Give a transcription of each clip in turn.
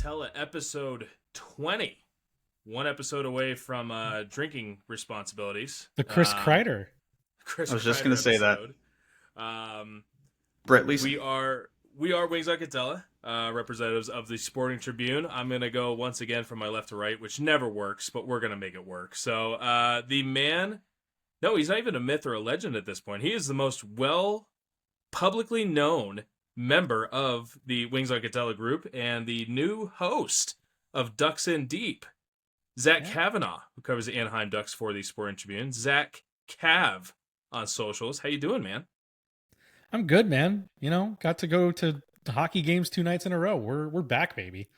Katella, episode 20. One episode away from drinking responsibilities. The Chris Kreider. Chris I was just Kreider going to say that. Brett Leeson. We are Wings on Katella, representatives of the Sporting Tribune. I'm going to go once again from my left to right, which never works, but we're going to make it work. So the man, no, he's not even a myth or a legend at this point. He is the most publicly known member of the Wings on Katella group and the new host of Ducks in Deep, Zach Kavanaugh, who covers the Anaheim Ducks for the Sporting Tribune. Zachcav on socials. How you doing, man? I'm good, man. You know, got to go to the hockey games 2 nights in a row. We're back, baby.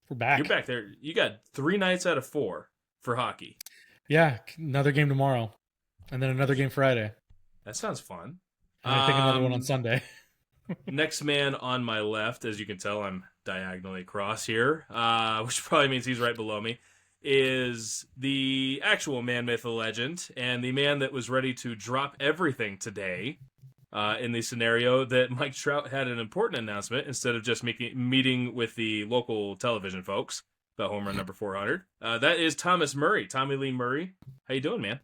We're back. You're back there. You got 3 nights out of 4 for hockey. Yeah, another game tomorrow, and then another game Friday. That sounds fun. And I think another one on Sunday. Next man on my left, as you can tell, I'm diagonally across here, which probably means he's right below me, is the actual man, myth, or legend, and the man that was ready to drop everything today in the scenario that Mike Trout had an important announcement instead of just meeting with the local television folks about home run number 400. That is Thomas Murray, Tommy Lee Murray. How you doing, man?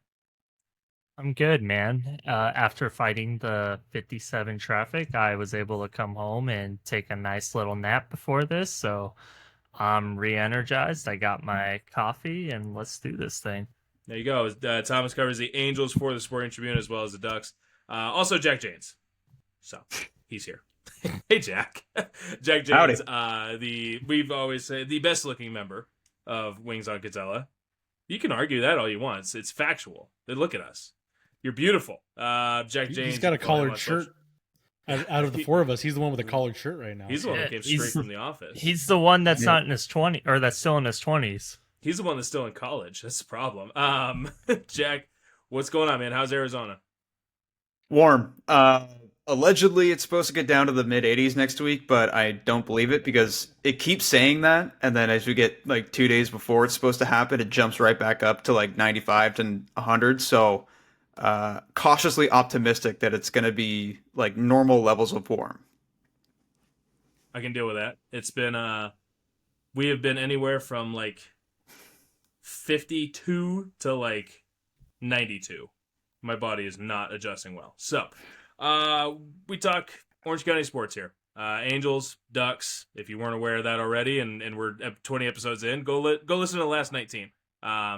I'm good, man. After fighting the 57 traffic, I was able to come home and take a nice little nap before this, so I'm re-energized. I got my coffee, and let's do this thing. There you go. Thomas covers the Angels for the Sporting Tribune as well as the Ducks. Also, Jack Janes. So, he's here. Hey, Jack. Jack Janes, we've always said the best-looking member of Wings on Katella. You can argue that all you want. It's factual. Look at us. You're beautiful. Jack Janes. He's got a collared shirt. Out of the 4 of us, he's the one with a collared shirt right now. He's the one that came straight from the office. He's the one that's not in his 20s, or that's still in his 20s. He's the one that's still in college. That's the problem. Jack, what's going on, man? How's Arizona? Warm. Allegedly, it's supposed to get down to the mid-80s next week, but I don't believe it because it keeps saying that, and then as we get like 2 days before it's supposed to happen, it jumps right back up to like 95 to 100. So cautiously optimistic that it's going to be like normal levels of warm. I can deal with that. It's been we have been anywhere from like 52 to like 92. My body is not adjusting well. So we talk Orange County sports here. Angels, Ducks. If you weren't aware of that already, and we're 20 episodes in, go listen to the last 19.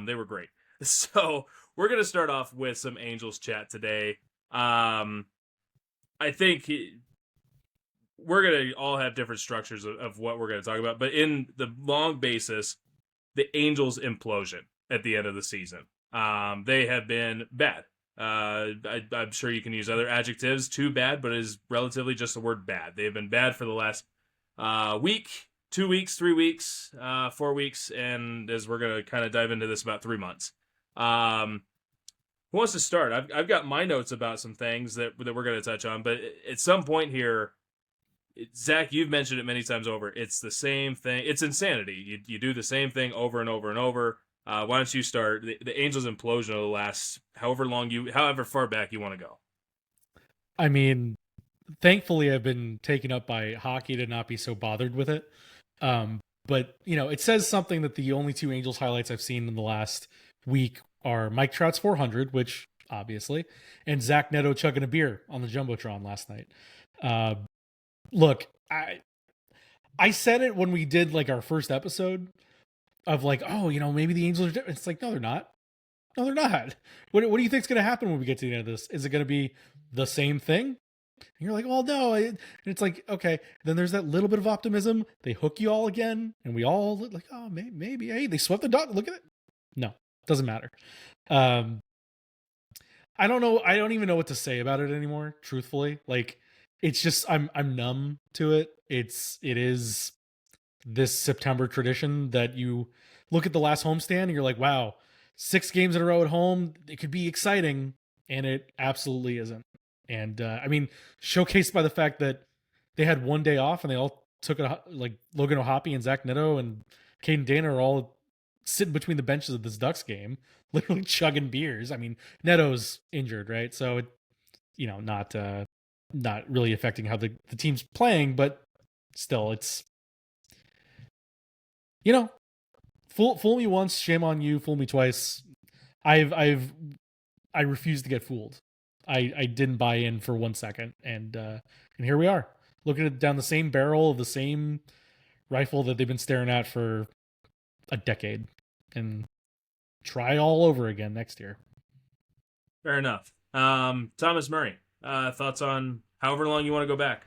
They were great. So we're gonna start off with some Angels chat today. I think we're gonna all have different structures of what we're gonna talk about, but in the long basis, the Angels implosion at the end of the season. They have been bad. I'm sure you can use other adjectives. Too bad, but it is relatively just the word bad. They've been bad for the last week, 2 weeks, 3 weeks, 4 weeks, and as we're going to kind of dive into this, about 3 months. Who wants to start? I've got my notes about some things that we're going to touch on, but at some point here, Zach, you've mentioned it many times over. It's the same thing. It's insanity. You do the same thing over and over and over. Why don't you start? The Angels implosion of the last however far back you want to go. I mean, thankfully I've been taken up by hockey to not be so bothered with it. But you know, it says something that the only 2 Angels highlights I've seen in the last week are Mike Trout's 400, which obviously, and Zach Neto chugging a beer on the Jumbotron last night. Look, I said it when we did like our first episode of like, oh, you know, maybe the Angels are different. It's like, no, they're not. No, they're not. What do you think's going to happen when we get to the end of this? Is it going to be the same thing? And you're like, well, no. And it's like, okay. Then there's that little bit of optimism. They hook you all again. And we all like, oh, maybe. Hey, they swept the dog. Look at it. No, doesn't matter. I don't know. I don't even know what to say about it anymore. Truthfully, like, it's just, I'm numb to it. It is this September tradition that you look at the last homestand and you're like, wow, 6 games in a row at home, it could be exciting, and it absolutely isn't. And I mean, showcased by the fact that they had 1 day off and they all took it, like Logan O'Hoppe and Zach Neto and Caden Dana are all sitting between the benches of this Ducks game, literally chugging beers. I mean, Neto's injured, right? So it, you know, not really affecting how the team's playing, but still, it's you know, fool me once, shame on you. Fool me twice. I refuse to get fooled. I didn't buy in for 1 second, and here we are, looking at down the same barrel of the same rifle that they've been staring at for a decade, and try all over again next year. Fair enough. Thomas Murray, thoughts on however long you want to go back?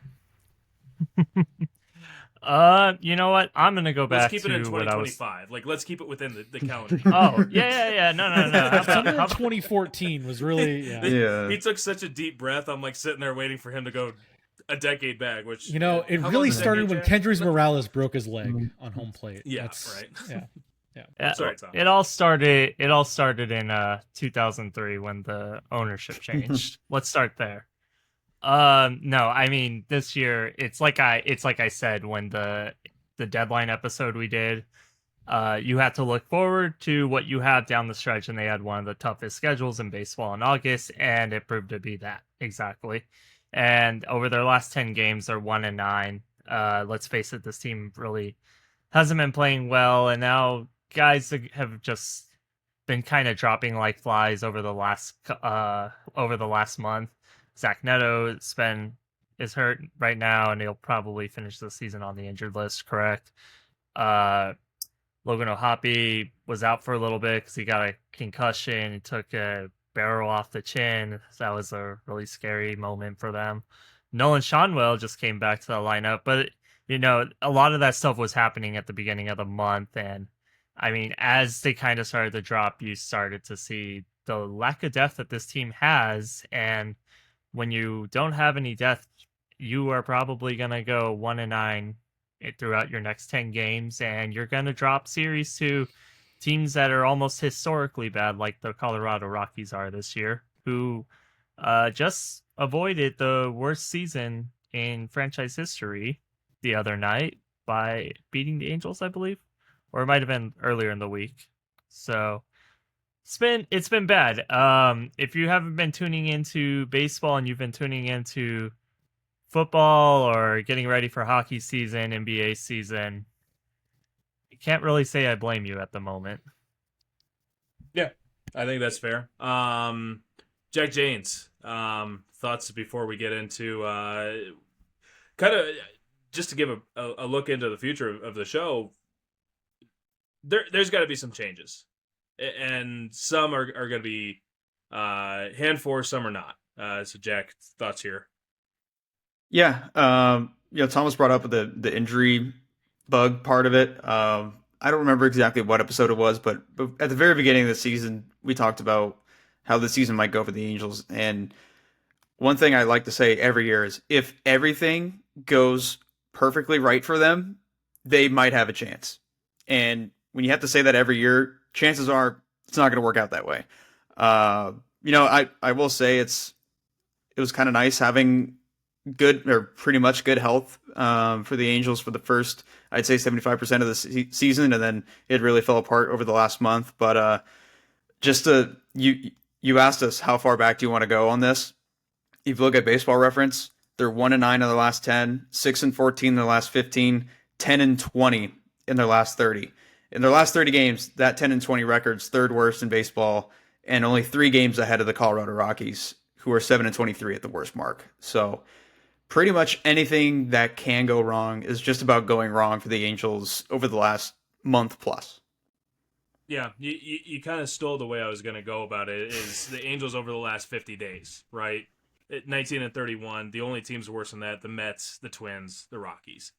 You know what? I'm gonna go back. Let's keep it in to what I was. 2025. Like, let's keep it within the calendar. Oh yeah. No. How about 2014 was really Yeah. He took such a deep breath. I'm like sitting there waiting for him to go a decade back. Which it how really long is a started decade, when Jack? Kendrys Morales broke his leg on home plate. Yeah, That's- right. Yeah. Sorry, Tom. It all started in 2003 when the ownership changed. Let's start there. No, I mean this year it's like I said when the deadline episode we did. You have to look forward to what you have down the stretch, and they had one of the toughest schedules in baseball in August, and it proved to be that exactly. And over their last 10 games, they're 1-9. Let's face it, this team really hasn't been playing well, and now guys have just been kind of dropping like flies over the last month. Zach Neto is hurt right now, and he'll probably finish the season on the injured list. Correct. Logan O'Hoppe was out for a little bit because he got a concussion. He took a barrel off the chin. That was a really scary moment for them. Nolan Shonwell just came back to the lineup, but a lot of that stuff was happening at the beginning of the month, and I mean, as they kind of started to drop, you started to see the lack of depth that this team has, and when you don't have any depth, you are probably going to go 1-9 throughout your next 10 games, and you're going to drop series to teams that are almost historically bad, like the Colorado Rockies are this year, who just avoided the worst season in franchise history the other night by beating the Angels, I believe, or it might have been earlier in the week. So it's been bad. If you haven't been tuning into baseball and you've been tuning into football or getting ready for hockey season, NBA season, I can't really say I blame you at the moment. Yeah, I think that's fair. Jack Janes, thoughts before we get into kind of just to give a look into the future of the show. There's got to be some changes, and some are going to be hand forced, some are not. So, Jack, thoughts here? Yeah, Thomas brought up the injury bug part of it. I don't remember exactly what episode it was, but at the very beginning of the season, we talked about how the season might go for the Angels. And one thing I like to say every year is if everything goes perfectly right for them, they might have a chance. And when you have to say that every year, chances are it's not going to work out that way. I will say it was kind of nice having good or pretty much good health for the Angels for the first, I'd say 75% of the season, and then it really fell apart over the last month. But you asked us how far back do you want to go on this? If you look at Baseball Reference, they're 1-9 in their last 10, 6-14 in their last 15, 10-20 in their last 30. In their last 30 games, that 10-20 record's third worst in baseball, and only 3 games ahead of the Colorado Rockies, who are 7-23 at the worst mark. So pretty much anything that can go wrong is just about going wrong for the Angels over the last month plus. Yeah, you kind of stole the way I was going to go about it. Is the Angels over the last 50 days, right? 19-31. The only teams worse than that: the Mets, the Twins, the Rockies.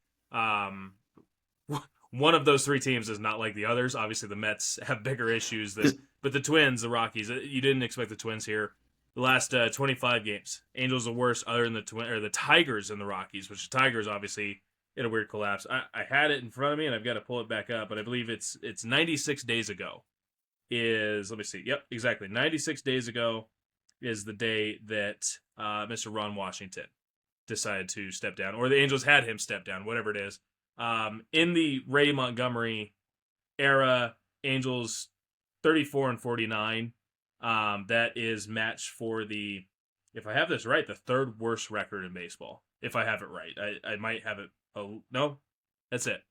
One of those 3 teams is not like the others. Obviously, the Mets have bigger issues, but the Twins, the Rockies, you didn't expect the Twins here. The last 25 games, Angels the worst, other than the Tigers and the Rockies, which the Tigers obviously in a weird collapse. I had it in front of me, and I've got to pull it back up, but I believe it's 96 days ago. Let me see. Yep, exactly. 96 days ago is the day that Mr. Ron Washington decided to step down, or the Angels had him step down, whatever it is. In the Ray Montgomery era, Angels 34-49. That is matched for the, if I have this right, the third worst record in baseball. If I have it right, I might have it. Oh no, that's it.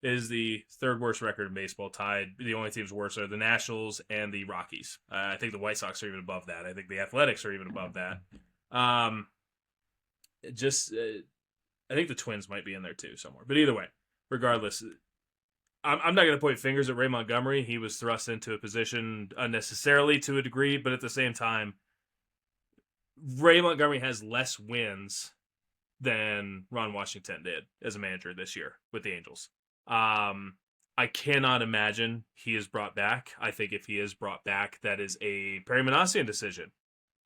is the third worst record in baseball, tied. The only teams worse are the Nationals and the Rockies. I think the White Sox are even above that. I think the Athletics are even above that. I think the Twins might be in there too somewhere. But either way, regardless, I'm not going to point fingers at Ray Montgomery. He was thrust into a position unnecessarily to a degree, but at the same time, Ray Montgomery has less wins than Ron Washington did as a manager this year with the Angels. I cannot imagine he is brought back. I think if he is brought back, that is a Perry Manassian decision.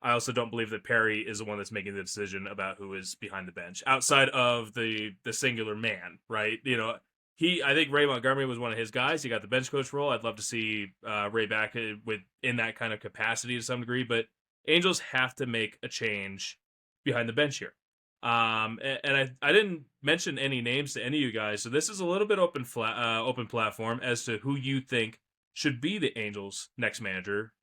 I also don't believe that Perry is the one that's making the decision about who is behind the bench outside of the singular man, right? I think Ray Montgomery was one of his guys. He got the bench coach role. I'd love to see Ray back in that kind of capacity to some degree, but Angels have to make a change behind the bench here. And I didn't mention any names to any of you guys, so this is a little bit open platform as to who you think should be the Angels' next manager,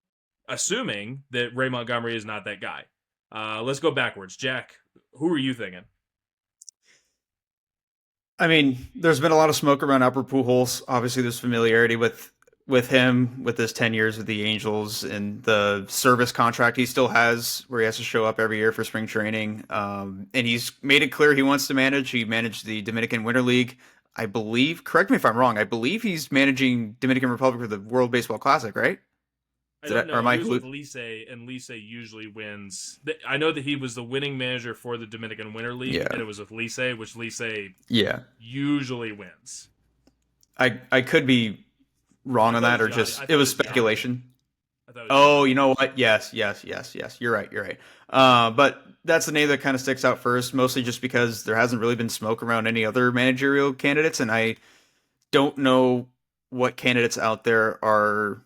assuming that Ray Montgomery is not that guy. Let's go backwards. Jack, who are you thinking? I mean, there's been a lot of smoke around Albert Pujols. Obviously, there's familiarity with him, with his 10 years with the Angels and the service contract he still has where he has to show up every year for spring training. And he's made it clear he wants to manage. He managed the Dominican Winter League. I believe, correct me if I'm wrong, I believe he's managing Dominican Republic for the World Baseball Classic, right? I don't know. He was with Licey, and Licey usually wins. I know that he was the winning manager for the Dominican Winter League, and it was with Licey, which Licey usually wins. I could be wrong on that, or just it was speculation. Oh, you know what? Yes. You're right. But that's the name that kind of sticks out first, mostly just because there hasn't really been smoke around any other managerial candidates, and I don't know what candidates out there are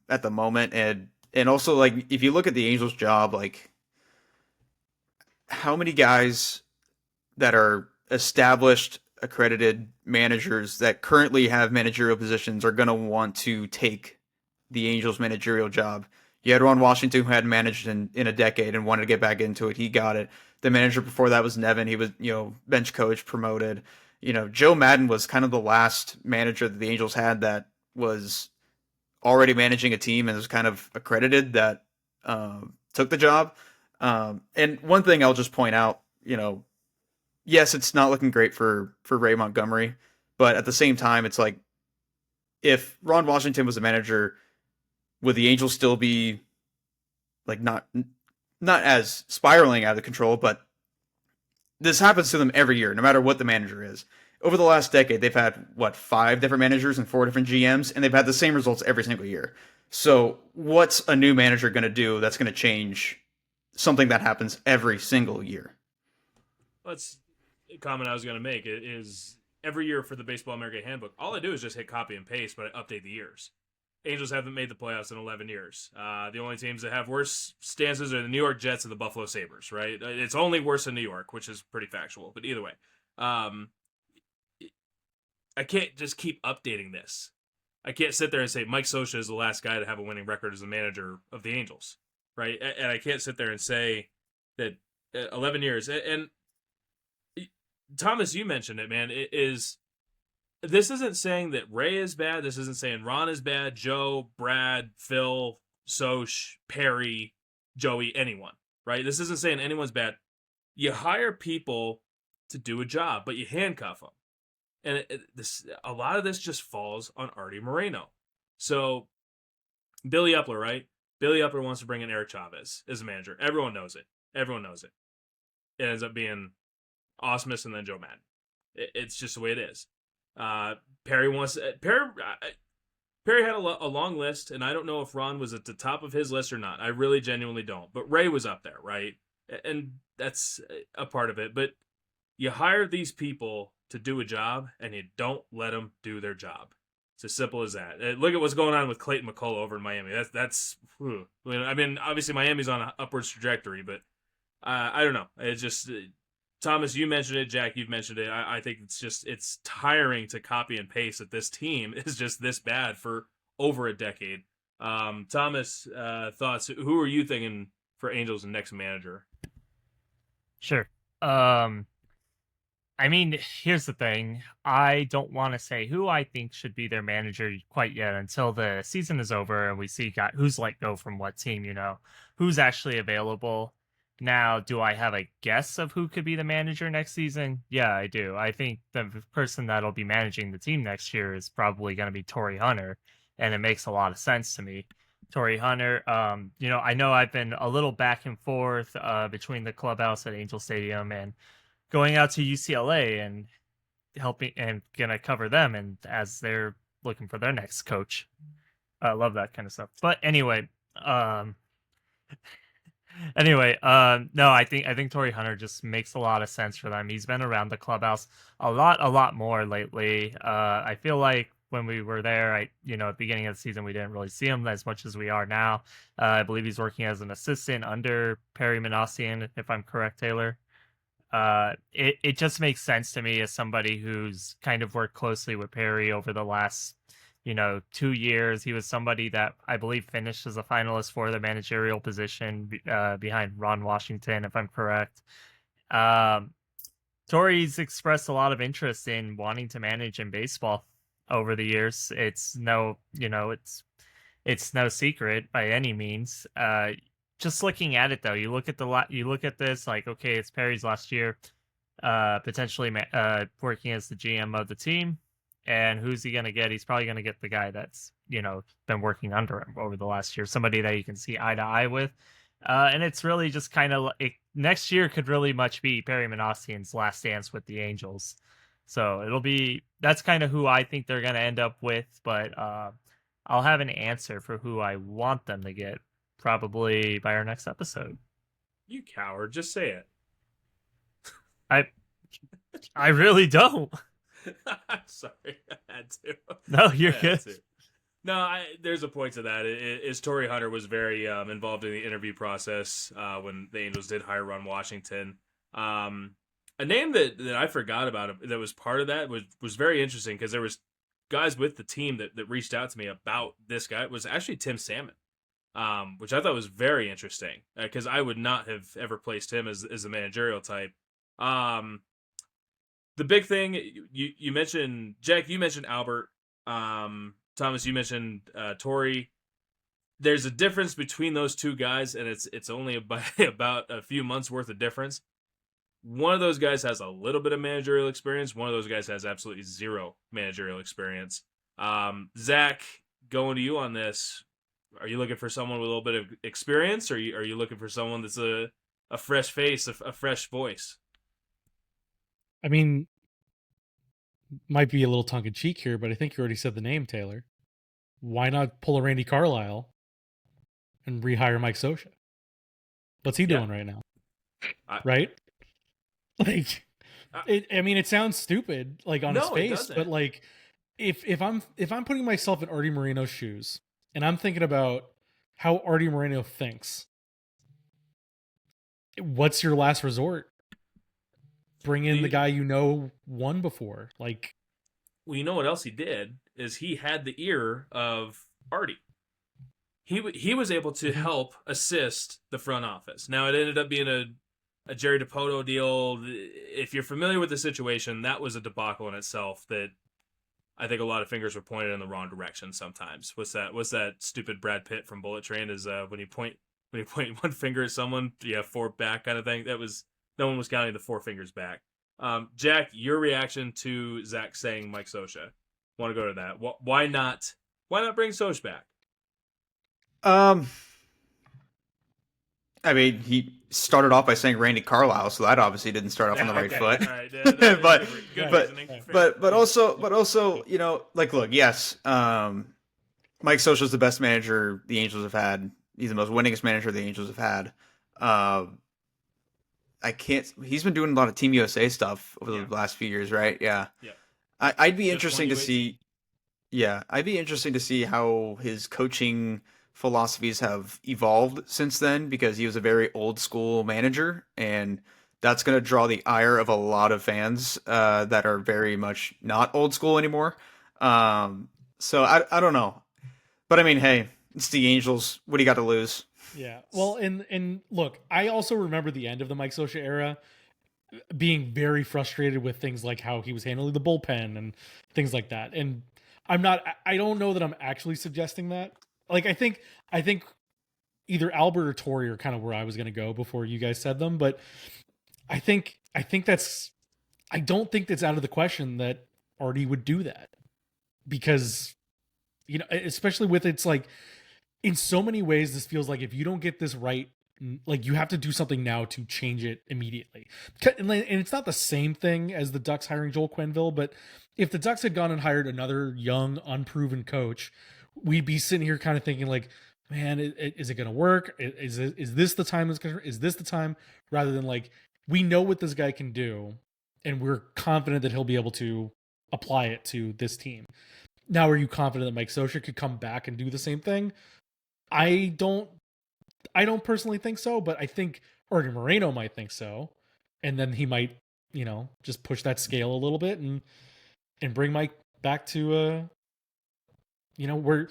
at the moment. And also, like, if you look at the Angels' job, like, how many guys that are established, accredited managers that currently have managerial positions are going to want to take the Angels managerial job? You had Ron Washington, who hadn't managed in a decade and wanted to get back into it. He got it. The manager before that was Nevin. He was, bench coach, promoted. Joe Madden was kind of the last manager that the Angels had that was already managing a team and was kind of accredited that took the job. And one thing I'll just point out, yes, it's not looking great for Ray Montgomery, but at the same time, it's like, if Ron Washington was a manager, would the Angels still be like not as spiraling out of control? But this happens to them every year, no matter what the manager is. Over the last decade, they've had 5 different managers and 4 different GMs, and they've had the same results every single year. So what's a new manager going to do that's going to change something that happens every single year? That's a comment I was going to make. It is every year for the Baseball America Handbook, all I do is just hit copy and paste, but I update the years. Angels haven't made the playoffs in 11 years. The only teams that have worse stances are the New York Jets and the Buffalo Sabres, right? It's only worse in New York, which is pretty factual. But either way, I can't just keep updating this. I can't sit there and say Mike Scioscia is the last guy to have a winning record as a manager of the Angels, right? And I can't sit there and say that 11 years. And Thomas, you mentioned it, man. This isn't saying that Ray is bad. This isn't saying Ron is bad. Joe, Brad, Phil, Soch, Perry, Joey, anyone, right? This isn't saying anyone's bad. You hire people to do a job, but you handcuff them. And a lot of this just falls on Artie Moreno. So, Billy Epler, right? Billy Epler wants to bring in Eric Chavez as a manager. Everyone knows it. It ends up being Osmus and then Joe Madden. It's just the way it is. Perry had a long list, and I don't know if Ron was at the top of his list or not. I really genuinely don't. But Ray was up there, right? And that's a part of it. But you hire these people to do a job, and you don't let them do their job. It's as simple as that. Look at what's going on with Clayton McCullough over in Miami. That's. I mean, obviously Miami's on an upwards trajectory, but I don't know. It's just Thomas, you mentioned it. Jack, you've mentioned it. I think it's tiring to copy and paste that this team is just this bad for over a decade. Thomas, thoughts? Who are you thinking for Angels' next manager? Sure. I mean, here's the thing. I don't want to say who I think should be their manager quite yet until the season is over and we see who's let go from what team, who's actually available. Now, do I have a guess of who could be the manager next season? Yeah, I do. I think the person that'll be managing the team next year is probably going to be Torrey Hunter, and it makes a lot of sense to me. Torrey Hunter, I know I've been a little back and forth between the clubhouse at Angel Stadium and going out to UCLA and helping and gonna cover them and as they're looking for their next coach. I love that kind of stuff. But anyway, no, I think Torrey Hunter just makes a lot of sense for them. He's been around the clubhouse a lot more lately. I feel like when we were there, at the beginning of the season, we didn't really see him as much as we are now. I believe he's working as an assistant under Perry Manassian, if I'm correct, Taylor. It just makes sense to me as somebody who's kind of worked closely with Perry over the last 2 years. He was somebody that I believe finished as a finalist for the managerial position behind Ron Washington, if I'm correct. Torrey's expressed a lot of interest in wanting to manage in baseball over the years. It's no secret by any means. Just looking at it though, you look at this like, okay, it's Perry's last year, potentially working as the GM of the team, and who's he gonna get? He's probably gonna get the guy that's been working under him over the last year, somebody that you can see eye to eye with, and it's really just kind of next year could really much be Perry Manassian's last dance with the Angels, so that's kind of who I think they're gonna end up with, but I'll have an answer for who I want them to get probably by our next episode. You coward, just say it. I really don't. I'm sorry, I had to. No, you're good. No, there's a point to that. Torrey Hunter was very involved in the interview process when the Angels did hire Ron Washington. A name that I forgot about that was part of that was very interesting because there was guys with the team that reached out to me about this guy. It was actually Tim Salmon. Which I thought was very interesting because I would not have ever placed him as a managerial type. The big thing you mentioned, Jack, you mentioned Albert, Thomas, you mentioned Torrey. There's a difference between those two guys, and it's only about a few months worth of difference. One of those guys has a little bit of managerial experience. One of those guys has absolutely zero managerial experience. Zach, going to you on this. Are you looking for someone with a little bit of experience, or are you looking for someone that's a fresh face, a fresh voice? I mean, might be a little tongue-in-cheek here, but I think you already said the name, Taylor. Why not pull a Randy Carlisle and rehire Mike Scioscia? What's he doing right now? Right? Like, it sounds stupid, like on his face, but like, if I'm putting myself in Artie Moreno's shoes, and I'm thinking about how Artie Moreno thinks, what's your last resort? Bring in the guy won before. Like, well, you know what else he did is he had the ear of Artie. He was able to help assist the front office. Now it ended up being a Jerry DiPoto deal. If you're familiar with the situation, that was a debacle in itself. That I think a lot of fingers were pointed in the wrong direction sometimes. What's that stupid Brad Pitt from Bullet Train is when you point one finger at someone, you have four back kind of thing. That was no one was counting the four fingers back. Jack, your reaction to Zach saying Mike Scioscia. Want to go to that? Why not bring Scioscia back? I mean, he started off by saying Randy Carlisle, so that obviously didn't start off on the right foot. All right. But also, like, look, yes, Mike Scioscia's the best manager the Angels have had. He's the most winningest manager the Angels have had. He's been doing a lot of Team USA stuff over the last few years, right? Yeah. I'd be interesting to see. Yeah, I'd be interesting to see how his coaching philosophies have evolved since then, because he was a very old school manager, and that's going to draw the ire of a lot of fans that are very much not old school anymore. So I don't know, but I mean, hey, it's the Angels. What do you got to lose? Yeah. Well, and look, I also remember the end of the Mike Scioscia era being very frustrated with things like how he was handling the bullpen and things like that. And I don't know that I'm actually suggesting that. Like, I think either Albert or Torrey are kind of where I was going to go before you guys said them, but I don't think that's out of the question that Artie would do that, because, especially with, it's like, in so many ways, this feels like if you don't get this right, like, you have to do something now to change it immediately. And it's not the same thing as the Ducks hiring Joel Quenneville, but if the Ducks had gone and hired another young, unproven coach, we'd be sitting here kind of thinking like, man, is it going to work? Is this the time? Is this the time? Rather than like, we know what this guy can do, and we're confident that he'll be able to apply it to this team. Now, are you confident that Mike Scioscia could come back and do the same thing? I don't personally think so, but I think Artie Moreno might think so, and then he might, just push that scale a little bit and bring Mike back to where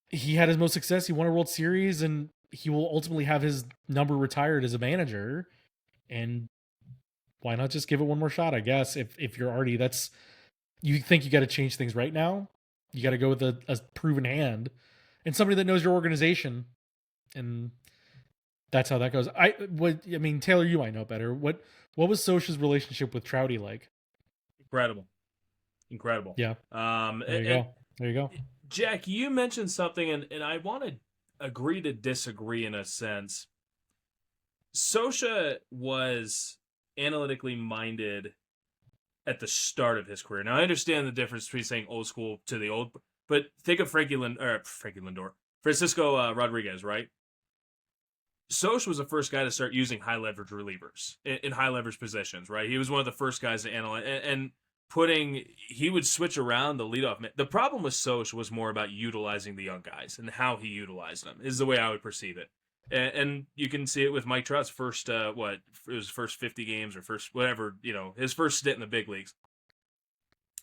he had his most success. He won a World Series, and he will ultimately have his number retired as a manager. And why not just give it one more shot? I guess if you're Artie, you think you got to change things right now. You got to go with a proven hand and somebody that knows your organization, and that's how that goes. Taylor, you might know better. What was Scioscia's relationship with Trouty like? Incredible. Yeah. There you go. Jack, you mentioned something, and I want to agree to disagree in a sense. Scioscia was analytically minded at the start of his career. Now, I understand the difference between saying old school to the old, but think of Francisco Rodriguez, right? Scioscia was the first guy to start using high leverage relievers in high leverage positions, right? He was one of the first guys to analyze and he would switch around the leadoff man. The problem with Scioscia was more about utilizing the young guys and how he utilized them, is the way I would perceive it. And you can see it with Mike Trout's first, first 50 games or first whatever, his first stint in the big leagues.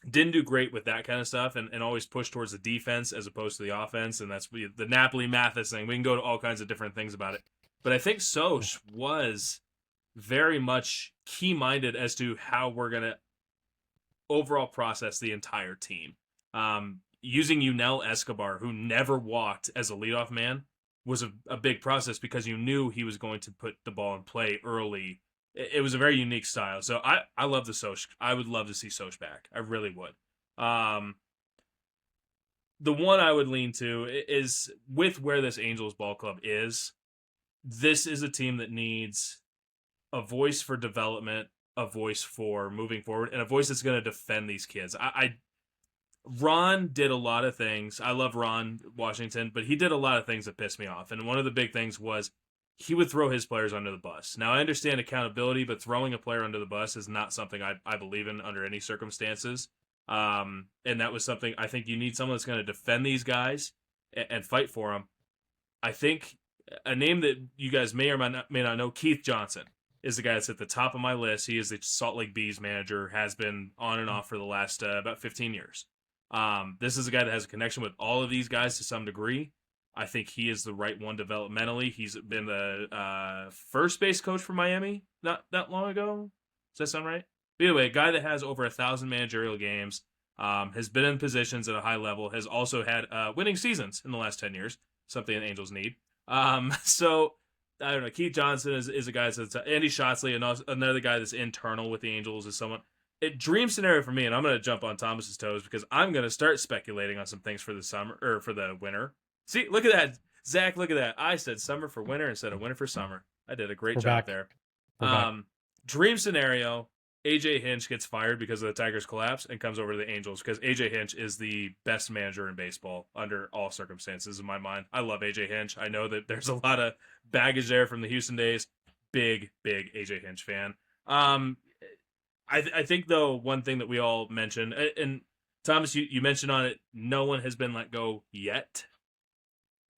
Didn't do great with that kind of stuff, and always pushed towards the defense as opposed to the offense. And that's the Napoli-Mathis thing. We can go to all kinds of different things about it. But I think Scioscia was very much key-minded as to how we're going to overall process the entire team. Using Yunel Escobar, who never walked as a leadoff man, was a big process because you knew he was going to put the ball in play early. It was a very unique style. So I love the Scioscia. I would love to see Scioscia back. I really would. The one I would lean to is, with where this Angels ball club is, this is a team that needs a voice for development, a voice for moving forward, and a voice that's going to defend these kids. Ron did a lot of things. I love Ron Washington, but he did a lot of things that pissed me off. And one of the big things was he would throw his players under the bus. Now, I understand accountability, but throwing a player under the bus is not something I believe in under any circumstances. And that was something I think you need someone that's going to defend these guys and fight for them. I think a name that you guys may or may not know, Keith Johnson, is the guy that's at the top of my list. He is the Salt Lake Bees manager, has been on and off for the last about 15 years. This is a guy that has a connection with all of these guys to some degree. I think he is the right one developmentally. He's been the first base coach for Miami not that long ago. Does that sound right? But anyway, a guy that has over 1,000 managerial games, has been in positions at a high level, has also had winning seasons in the last 10 years, something the Angels need. So, I don't know. Keith Johnson is a guy that's Andy Shotzley, another guy that's internal with the Angels, is someone. Dream scenario for me, and I'm going to jump on Thomas's toes because I'm going to start speculating on some things for the summer or for the winter. See, look at that, Zach. Look at that. I said summer for winter instead of winter for summer. I did a great job there. Dream scenario: AJ Hinch gets fired because of the Tigers' collapse and comes over to the Angels because AJ Hinch is the best manager in baseball under all circumstances in my mind. I love AJ Hinch. I know that there's a lot of baggage there from the Houston days. Big AJ Hinch fan. I think, though, one thing that we all mentioned, and Thomas, you mentioned on it, no one has been let go yet.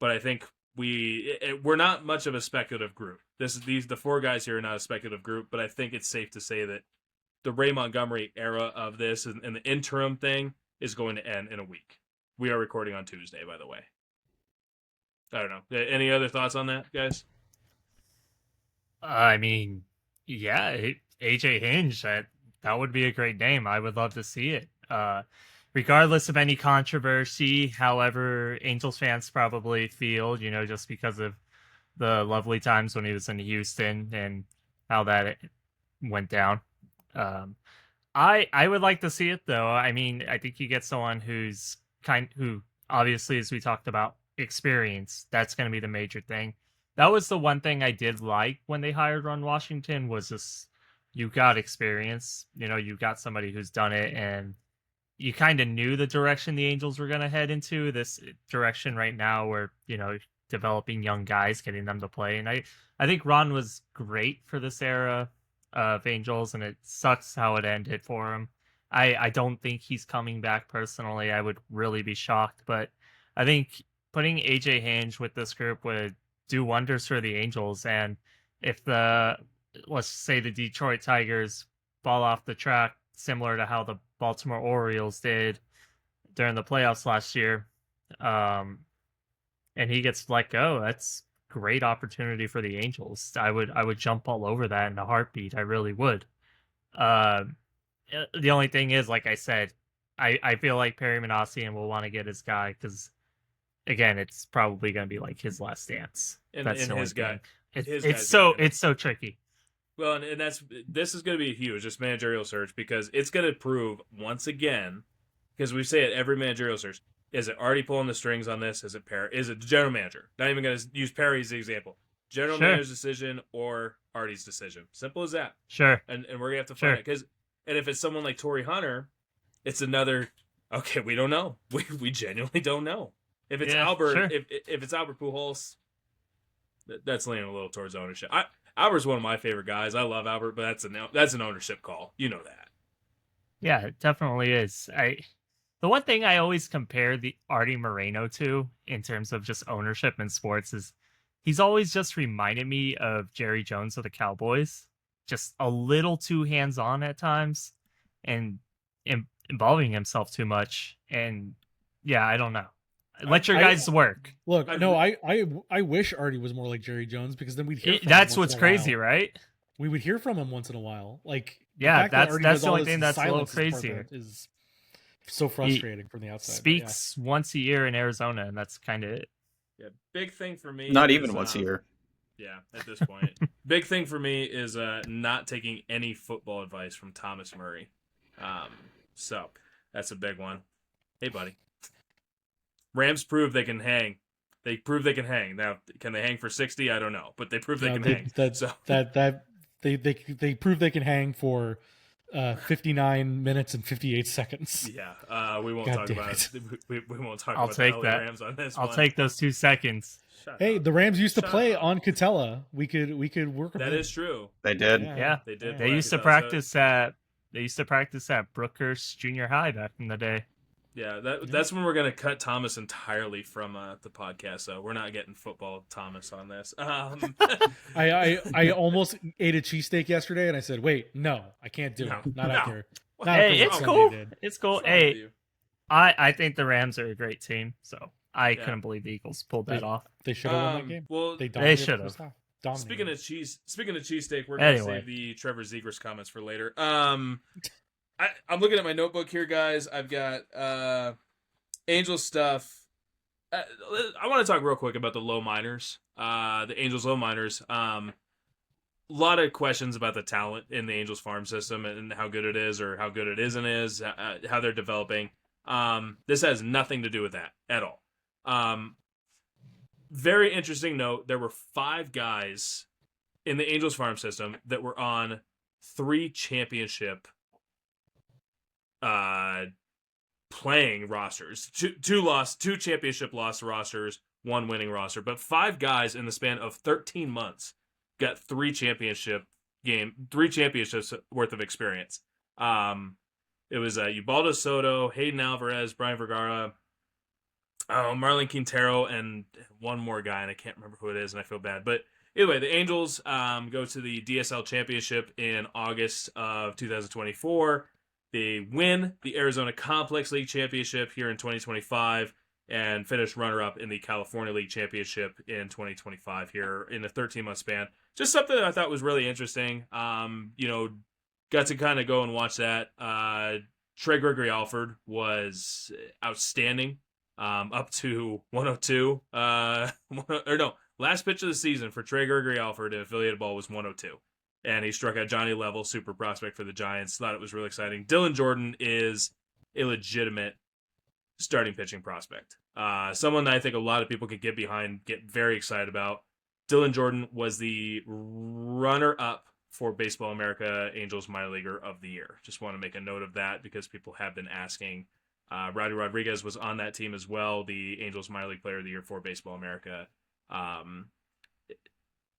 But I think we're not much of a speculative group. The four guys here are not a speculative group, but I think it's safe to say that the Ray Montgomery era of this and the interim thing is going to end in a week. We are recording on Tuesday, by the way. I don't know. Any other thoughts on that, guys? I mean, yeah, AJ Hinge, that would be a great name. I would love to see it. Regardless of any controversy, however Angels fans probably feel, just because of the lovely times when he was in Houston and how that went down. I would like to see it though. I mean, I think you get someone who obviously, as we talked about, experience. That's going to be the major thing. That was the one thing I did like when they hired Ron Washington was this: you got experience. You got somebody who's done it, and you kind of knew the direction the Angels were going to head into. This direction right now, where developing young guys, getting them to play, and I think Ron was great for this era of Angels, and it sucks how it ended for him. I don't think he's coming back personally. I would really be shocked, but I think putting AJ Hinge with this group would do wonders for the Angels. And if let's say the Detroit Tigers fall off the track, similar to how the Baltimore Orioles did during the playoffs last year, and he gets let go, that's great opportunity for the Angels. I would jump all over that in a heartbeat. I really would. The only thing is, like I said, I feel like Perry Manassian will want to get his guy because, again, it's probably going to be like his last dance. That's the his guy. It's so tricky. Well, and this is going to be huge, this managerial search, because it's going to prove once again, because we say it every managerial search, is it Artie pulling the strings on this? Is it Perry? Is it the general manager? Not even going to use Perry as the example. General manager's decision or Artie's decision. Simple as that. Sure. And we're going to have to find it. And if it's someone like Torrey Hunter, it's another, okay, we don't know. We genuinely don't know. If it's Albert, if it's Albert Pujols, that's leaning a little towards ownership. Albert's one of my favorite guys. I love Albert, but that's an ownership call. You know that. Yeah, it definitely is. The one thing I always compare the Artie Moreno to in terms of just ownership in sports is he's always just reminded me of Jerry Jones of the Cowboys. Just a little too hands-on at times and involving himself too much. And yeah, I don't know. Let your guys work. Look, I wish Artie was more like Jerry Jones because then we'd hear from that's him what's crazy, right? We would hear from him once in a while. Like, yeah, that's the only thing that's a little crazier. Is so frustrating from the outside. Speaks once a year in Arizona, and that's kind of it. Yeah, big thing for me. Not even once a year. Yeah, at this point. Big thing for me is not taking any football advice from Thomas Murray. So that's a big one. Hey, buddy. Rams prove they can hang. They prove they can hang. Now, can they hang for 60? I don't know, but they prove they can hang. They prove they can hang for 59 minutes and 58 seconds. Yeah, we won't talk about it. We won't talk I'll about take the that. Rams on this. I'll take those 2 seconds. Hey, the Rams used to play on Katella. We could work. That is true. They did. Yeah, they did. They used to practice at. They used to practice at Brookhurst Junior High back in the day. Yeah, that's when we're gonna cut Thomas entirely from the podcast. So we're not getting football Thomas on this. I almost ate a cheesesteak yesterday, and I said, "Wait, no, I can't do it. Not after." Hey, it's cool. It's cool. Hey, I think the Rams are a great team. So I couldn't believe the Eagles pulled that off. They should have won that game. Well, they should have. Speaking of cheesesteak, we're gonna save the Trevor Zegras comments for later. I'm looking at my notebook here, guys. I've got Angels stuff. I want to talk real quick about the low minors. The Angels low minors. A lot of questions about the talent in the Angels farm system and how good it is or how good it isn't how they're developing. This has nothing to do with that at all. Very interesting note, there were 5 guys in the Angels farm system that were on 3 championship playing rosters. Two championship loss rosters, 1 winning roster, but 5 guys in the span of 13 months got 3 championships worth of experience. It was Ubaldo Soto, Hayden Alvarez, Brian Vergara, Marlon Quintero, and one more guy, and I can't remember who it is, and I feel bad. But either way, the Angels go to the DSL Championship in August of 2024. They win the Arizona Complex League Championship here in 2025 and finish runner-up in the California League Championship in 2025 here in a 13-month span. Just something that I thought was really interesting. got to kind of go and watch that. Trey Gregory Alford was outstanding, up to 102. Or no, last pitch of the season for Trey Gregory Alford in affiliated ball was 102. And he struck out Johnny Level, super prospect for the Giants. Thought it was really exciting. Dylan Jordan is a legitimate starting pitching prospect. Someone that I think a lot of people could get behind, get very excited about. Dylan Jordan was the runner-up for Baseball America Angels Minor Leaguer of the Year. Just want to make a note of that because people have been asking. Rowdy Rodriguez was on that team as well, the Angels Minor League Player of the Year for Baseball America.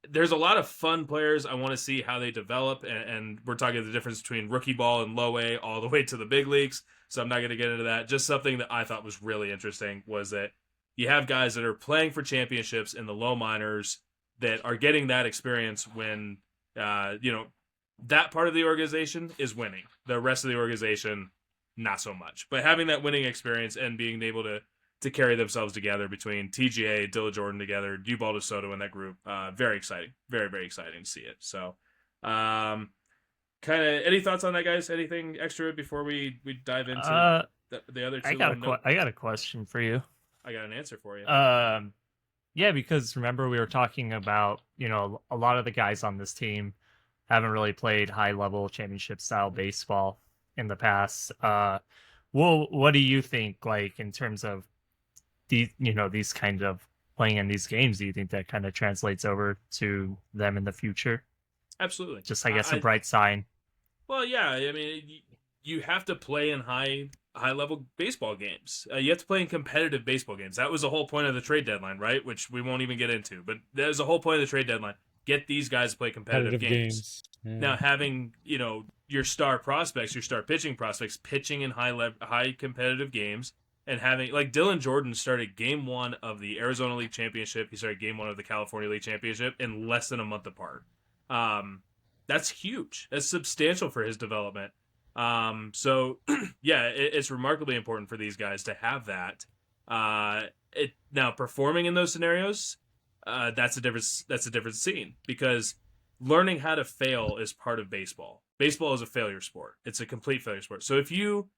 There's a lot of fun players. I want to see how they develop, and we're talking the difference between rookie ball and low A all the way to the big leagues, so I'm not going to get into that. Just something that I thought was really interesting was that you have guys that are playing for championships in the low minors that are getting that experience when, that part of the organization is winning. The rest of the organization, not so much. But having that winning experience and being able to carry themselves together between TGA, Dylan Jordan together, Ubaldo Soto in that group. Very exciting. Very, very exciting to see it. So, kind of, any thoughts on that, guys? Anything extra before we dive into the other two? I got a question for you. I got an answer for you. Yeah, because remember we were talking about, a lot of the guys on this team haven't really played high-level championship-style baseball in the past. Well, what do you think, like, in terms of these kind of playing in these games? Do you think that kind of translates over to them in the future? Absolutely. Just, I guess, a bright sign. Well, yeah. I mean, you have to play in high-level baseball games. You have to play in competitive baseball games. That was the whole point of the trade deadline, right? Which we won't even get into. But that was the whole point of the trade deadline. Get these guys to play competitive games. Yeah. Now, having, your star prospects, your star pitching prospects, pitching in high competitive games, and having, like, Dylan Jordan started game 1 of the Arizona League Championship. He started game 1 of the California League Championship in less than a month apart. That's huge. That's substantial for his development. So, yeah, it's remarkably important for these guys to have that. Now, performing in those scenarios, that's a different scene, because learning how to fail is part of baseball. Baseball is a failure sport. It's a complete failure sport. So if you,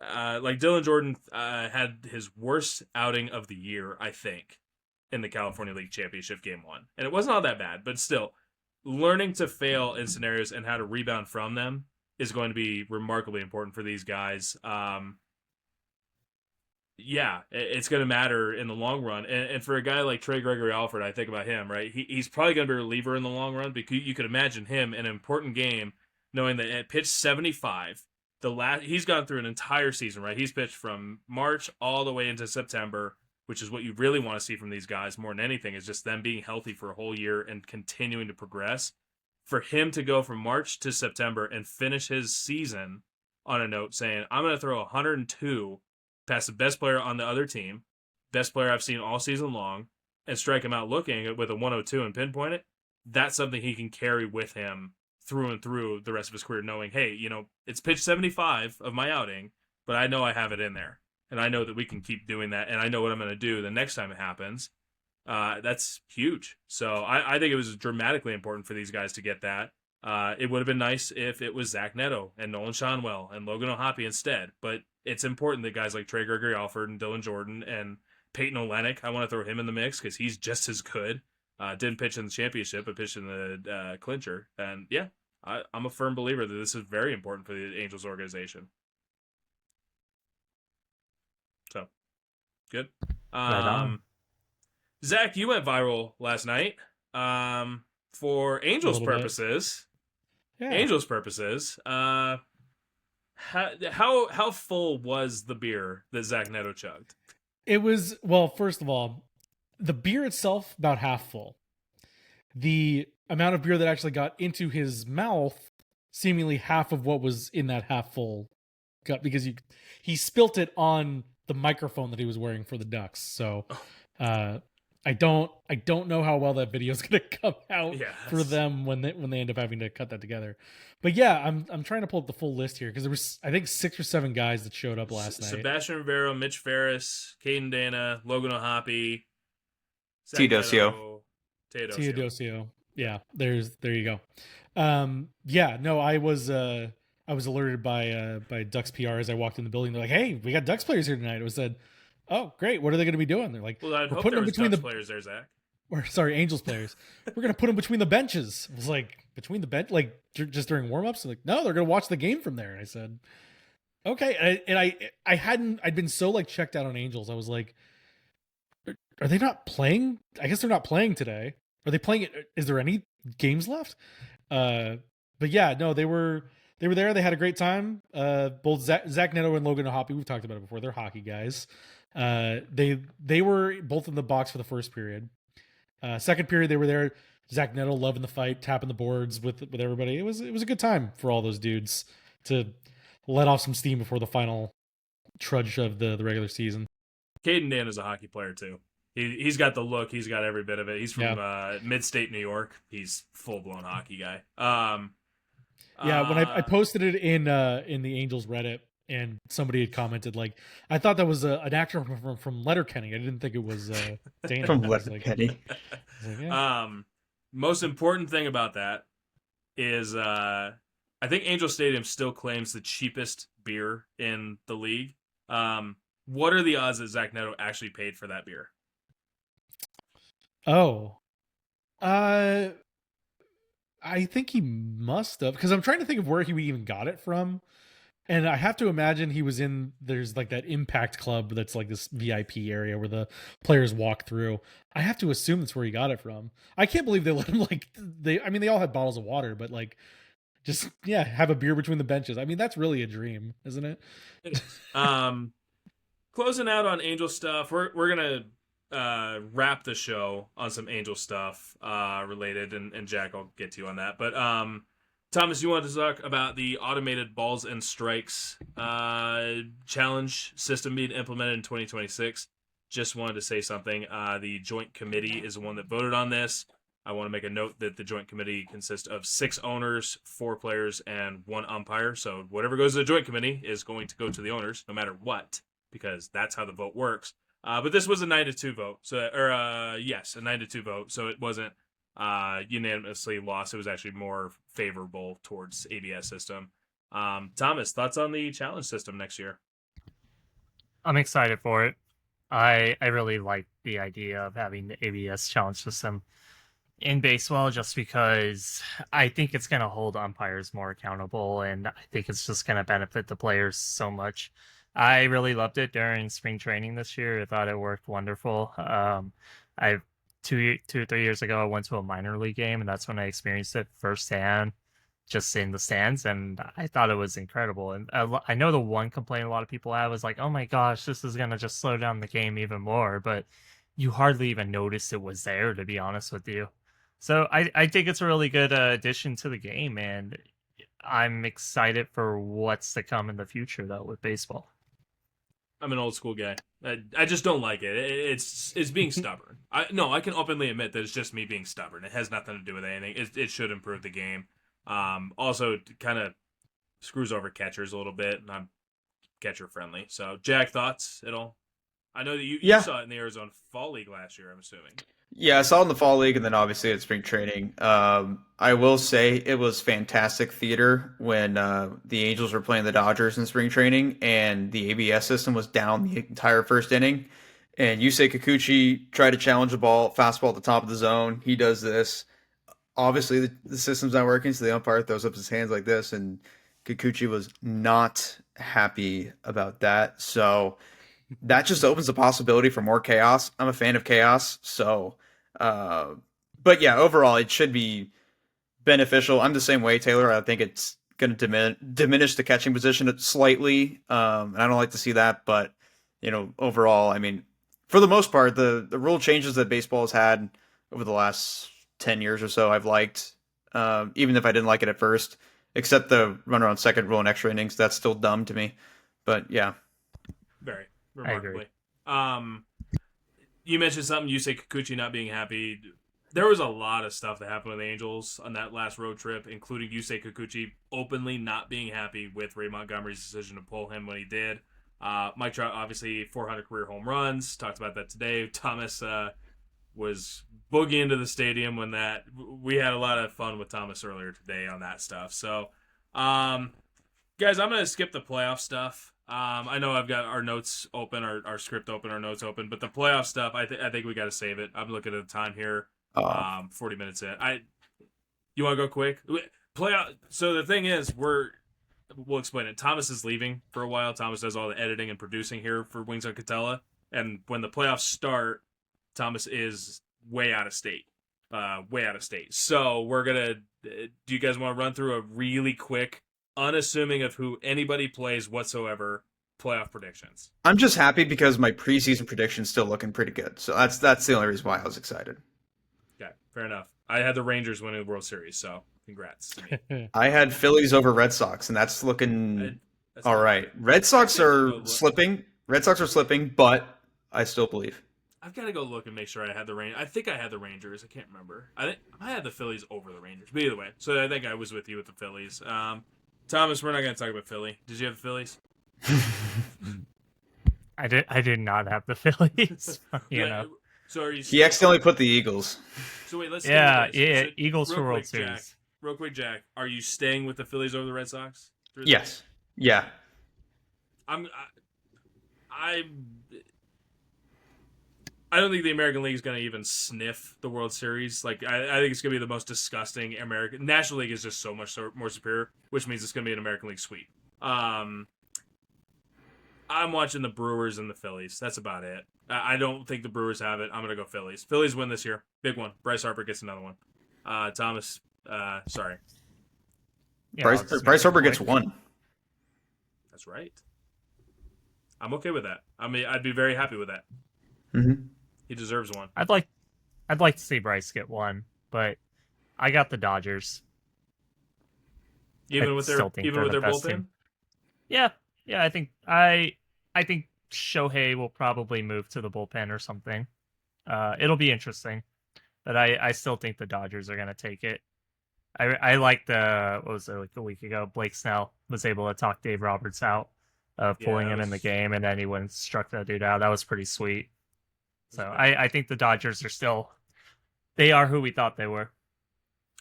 like Dylan Jordan, had his worst outing of the year, I think, in the California League Championship Game 1. And it wasn't all that bad, but still, learning to fail in scenarios and how to rebound from them is going to be remarkably important for these guys. Yeah, it's going to matter in the long run. And for a guy like Trey Gregory Alford, I think about him, right? He's probably going to be a reliever in the long run, because you could imagine him in an important game knowing that at pitch 75, he's gone through an entire season, right? He's pitched from March all the way into September, which is what you really want to see from these guys more than anything, is just them being healthy for a whole year and continuing to progress. For him to go from March to September and finish his season on a note saying, I'm going to throw 102 past the best player on the other team, best player I've seen all season long, and strike him out looking with a 102 and pinpoint it, that's something he can carry with him through and through the rest of his career, knowing, hey, it's pitch 75 of my outing, but I know I have it in there. And I know that we can keep doing that, and I know what I'm going to do the next time it happens. That's huge. So I think it was dramatically important for these guys to get that. It would have been nice if it was Zach Neto and Nolan Shonwell and Logan O'Hoppe instead, but it's important that guys like Trey Gregory Alford and Dylan Jordan and Peyton Olenek, I want to throw him in the mix because he's just as good. Didn't pitch in the championship, but pitched in the clincher. And yeah, I'm a firm believer that this is very important for the Angels organization. So, good. Zach, you went viral last night for Angels purposes. Yeah. Angels purposes. How full was the beer that Zach Neto chugged? It was, well, first of all, the beer itself about half full. The amount of beer that actually got into his mouth, seemingly half of what was in that half full cup, because he spilt it on the microphone that he was wearing for the Ducks. So I don't know how well that video is going to come out for them when they end up having to cut that together. But yeah, I'm trying to pull up the full list here because there was, I think, 6 or 7 guys that showed up last night. Sebastian Rivero, Mitch Ferris, Caden Dana, Logan O'Hoppe, Teodosio. Teodosio. Yeah, there you go. Yeah, no, I was I was alerted by Ducks PR as I walked in the building. They're like, "Hey, we got Ducks players here tonight." It was said, "Oh, great! What are they going to be doing?" They're like, Well, I'd "We're hope putting there them was between Ducks the players there, Zach. or sorry, Angels players. We're going to put them between the benches." I was like, "Between the bench, like just during warmups?" Like, "No, they're going to watch the game from there." And I said, "Okay." I'd been so like checked out on Angels. I was like, "Are they not playing? I guess they're not playing today. Are they playing? Is there any games left?" But yeah, no, they were there. They had a great time. Both Zach Neto and Logan Hoppy, we've talked about it before. They're hockey guys. They were both in the box for the first period. Second period, they were there. Zach Neto loving the fight, tapping the boards with everybody. It was a good time for all those dudes to let off some steam before the final trudge of the regular season. Caden Dan is a hockey player too. He's got the look. He's got every bit of it. He's from mid-state New York. He's full-blown hockey guy. Yeah, when I posted it in the Angels Reddit, and somebody had commented like, "I thought that was an actor from Letterkenny. I didn't think it was Dana From Letterkenny." Letterkenny. Yeah. Most important thing about that is I think Angel Stadium still claims the cheapest beer in the league. What are the odds that Zach Neto actually paid for that beer? Oh, I think he must have, because I'm trying to think of where he even got it from, and I have to imagine he was in. There's like that Impact Club that's like this VIP area where the players walk through. I have to assume that's where he got it from. I can't believe they let him they all had bottles of water, but like just have a beer between the benches. I mean, that's really a dream, isn't it? It is. Closing out on Angel stuff, we're gonna wrap the show on some Angel stuff related, and Jack, I'll get to you on that. But Thomas, you wanted to talk about the automated balls and strikes challenge system being implemented in 2026. Just wanted to say something. The joint committee is the one that voted on this. I want to make a note that the joint committee consists of 6 owners, 4 players, and 1 umpire. So whatever goes to the joint committee is going to go to the owners, no matter what, because that's how the vote works. But this was a 9-2 vote. A 9-2 vote. So it wasn't unanimously lost. It was actually more favorable towards ABS system. Thomas, thoughts on the challenge system next year? I'm excited for it. I really like the idea of having the ABS challenge system in baseball, just because I think it's going to hold umpires more accountable, and I think it's just going to benefit the players so much. I really loved it during spring training this year. I thought it worked wonderful. I 2 or 3 years ago, I went to a minor league game, and that's when I experienced it firsthand, just in the stands, and I thought it was incredible. And I know the one complaint a lot of people have is like, "Oh my gosh, this is gonna just slow down the game even more," but you hardly even noticed it was there, to be honest with you. So I think it's a really good addition to the game, and I'm excited for what's to come in the future, though, with baseball. I'm an old school guy. I just don't like it. It's being stubborn. I can openly admit that it's just me being stubborn. It has nothing to do with anything. It should improve the game. Also, kind of screws over catchers a little bit, and I'm catcher friendly. So, Jack, thoughts at all? I know that you saw it in the Arizona Fall League last year, I'm assuming. Yeah, I saw it in the fall league, and then obviously at spring training. I will say it was fantastic theater when the Angels were playing the Dodgers in spring training, and the ABS system was down the entire first inning. And Yusei Kikuchi tried to challenge the ball, fastball at the top of the zone. He does this. Obviously, the system's not working, so the umpire throws up his hands like this, and Kikuchi was not happy about that. So that just opens the possibility for more chaos. I'm a fan of chaos, so but yeah, overall it should be beneficial. I'm the same way, Taylor. I think it's going to diminish the catching position slightly, and I don't like to see that. But overall, I mean, for the most part, the rule changes that baseball has had over the last 10 years or so, I've liked, even if I didn't like it at first, except the runner on second rule in extra innings. That's still dumb to me. But yeah. Very remarkably. You mentioned something, you say Kikuchi not being happy. There was a lot of stuff that happened with the Angels on that last road trip, including Yusei Kikuchi openly not being happy with Ray Montgomery's decision to pull him when he did. Mike Trout, obviously, 400 career home runs. Talked about that today. Thomas was boogieing into the stadium when that. We had a lot of fun with Thomas earlier today on that stuff. So, Guys, I'm gonna skip the playoff stuff. I know I've got our notes open, our script open, our notes open, but the playoff stuff, I think we got to save it. I'm looking at the time here. 40 minutes in. You want to go quick? Playoff. So the thing is, we'll explain it. Thomas is leaving for a while. Thomas does all the editing and producing here for Wings on Katella, and when the playoffs start, Thomas is way out of state. So we're gonna. Do you guys want to run through a really quick, unassuming of who anybody plays whatsoever, playoff predictions? I'm just happy because my preseason prediction's still looking pretty good. So that's the only reason why I was excited. Okay, fair enough. I had the Rangers winning the World Series, so congrats to me. I had Phillies over Red Sox, and that's looking all right. Red Sox are slipping. But I still believe. I've got to go look and make sure I had the Rangers. I think I had the Rangers. I can't remember. I had the Phillies over the Rangers. But either way, so I think I was with you with the Phillies. Thomas, we're not going to talk about Philly. Did you have the Phillies? I did not have the Phillies. You know. So are you? He accidentally put the Eagles. So wait, let's. Yeah, so Eagles for World Jack, Series. real quick, Jack. Are you staying with the Phillies over the Red Sox? Yes. Yeah. I don't think the American League is going to even sniff the World Series. Like, I think it's going to be the most disgusting American. National League is just so much more superior, which means it's going to be an American League sweep. I'm watching the Brewers and the Phillies. That's about it. I don't think the Brewers have it. I'm going to go Phillies. Phillies win this year. Big one. Bryce Harper gets another one. Thomas, sorry. Yeah, Bryce Harper gets one. That's right. I'm okay with that. I mean, I'd be very happy with that. Mm-hmm. He deserves one. I'd like to see Bryce get one, but I got the Dodgers. Even with their best bullpen? team. Yeah. I think Shohei will probably move to the bullpen or something. It'll be interesting, but I still think the Dodgers are going to take it. I like what was it, like a week ago? Blake Snell was able to talk Dave Roberts out of pulling him in the game, and then he went and struck that dude out. That was pretty sweet. So I think the Dodgers they are who we thought they were.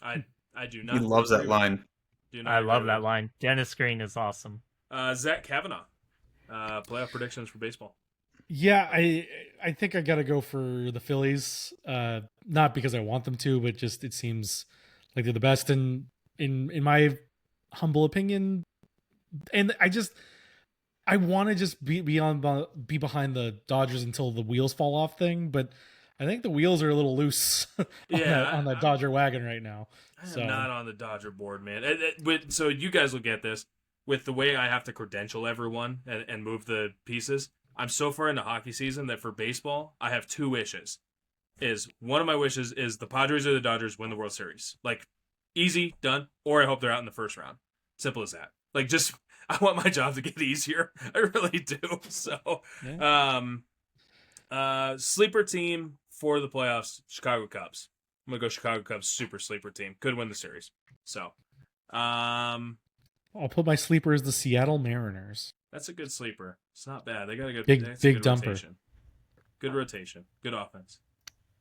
I do not. He loves that line. I love that line. Dennis Green is awesome. Zach Kavanaugh, playoff predictions for baseball. Yeah, I think I got to go for the Phillies. Not because I want them to, but just it seems like they're the best in my humble opinion. And I want to just be behind the Dodgers until the wheels fall off thing, but I think the wheels are a little loose on that Dodger wagon right now. I'm not on the Dodger board, man. So you guys look at this with the way I have to credential everyone and move the pieces. I'm so far into hockey season that for baseball, I have two wishes. One of my wishes is the Padres or the Dodgers win the World Series. Like, easy, done. Or I hope they're out in the first round. Simple as that. Like, just I want my job to get easier. I really do. So, sleeper team for the playoffs, Chicago Cubs. I'm going to go Chicago Cubs, super sleeper team. Could win the series. So, I'll put my sleeper as the Seattle Mariners. That's a good sleeper. It's not bad. They got a good big dumper. Rotation. Good rotation. Good offense.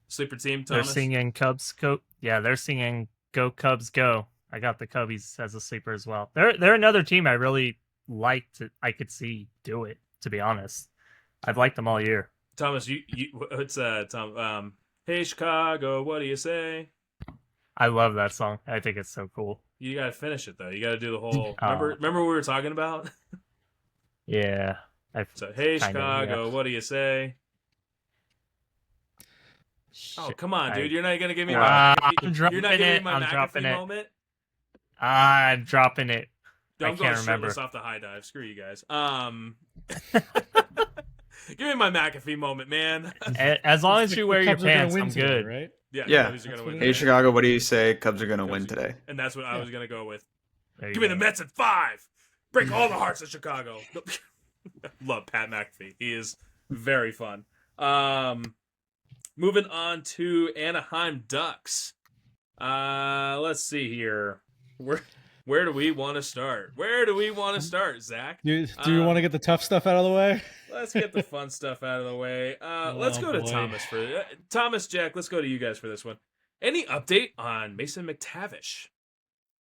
Sleeper team, They're Thomas? singing Cubs go. Yeah, they're singing Go Cubs Go. I got the Cubbies as a sleeper as well. They're another team I really liked. I could see do it, to be honest. I've liked them all year. Thomas, what's Tom? Hey Chicago, what do you say? I love that song. I think it's so cool. You gotta finish it though. You gotta do the whole. Remember what we were talking about? Yeah. So hey Chicago, what do you say? Oh come on, dude! You're not gonna give me my. I'm dropping you're not giving it. me my I'm dropping it. moment. I'm dropping it. Don't go shirtless off the high dive. Screw you guys. Give me my McAfee moment, man. As long as you wear your pants, I'm good. Today, right? Yeah. Cubs are gonna win hey Chicago, what do you say? Cubs are gonna win today. And that's what I was gonna go with. Give me the Mets at 5. Break all the hearts of Chicago. Love Pat McAfee. He is very fun. Moving on to Anaheim Ducks. Let's see here. Where do we want to start? Zach? Do you want to get the tough stuff out of the way? Let's get the fun stuff out of the way. Let's go to Thomas for Thomas, Jack. Let's go to you guys for this one. Any update on Mason McTavish?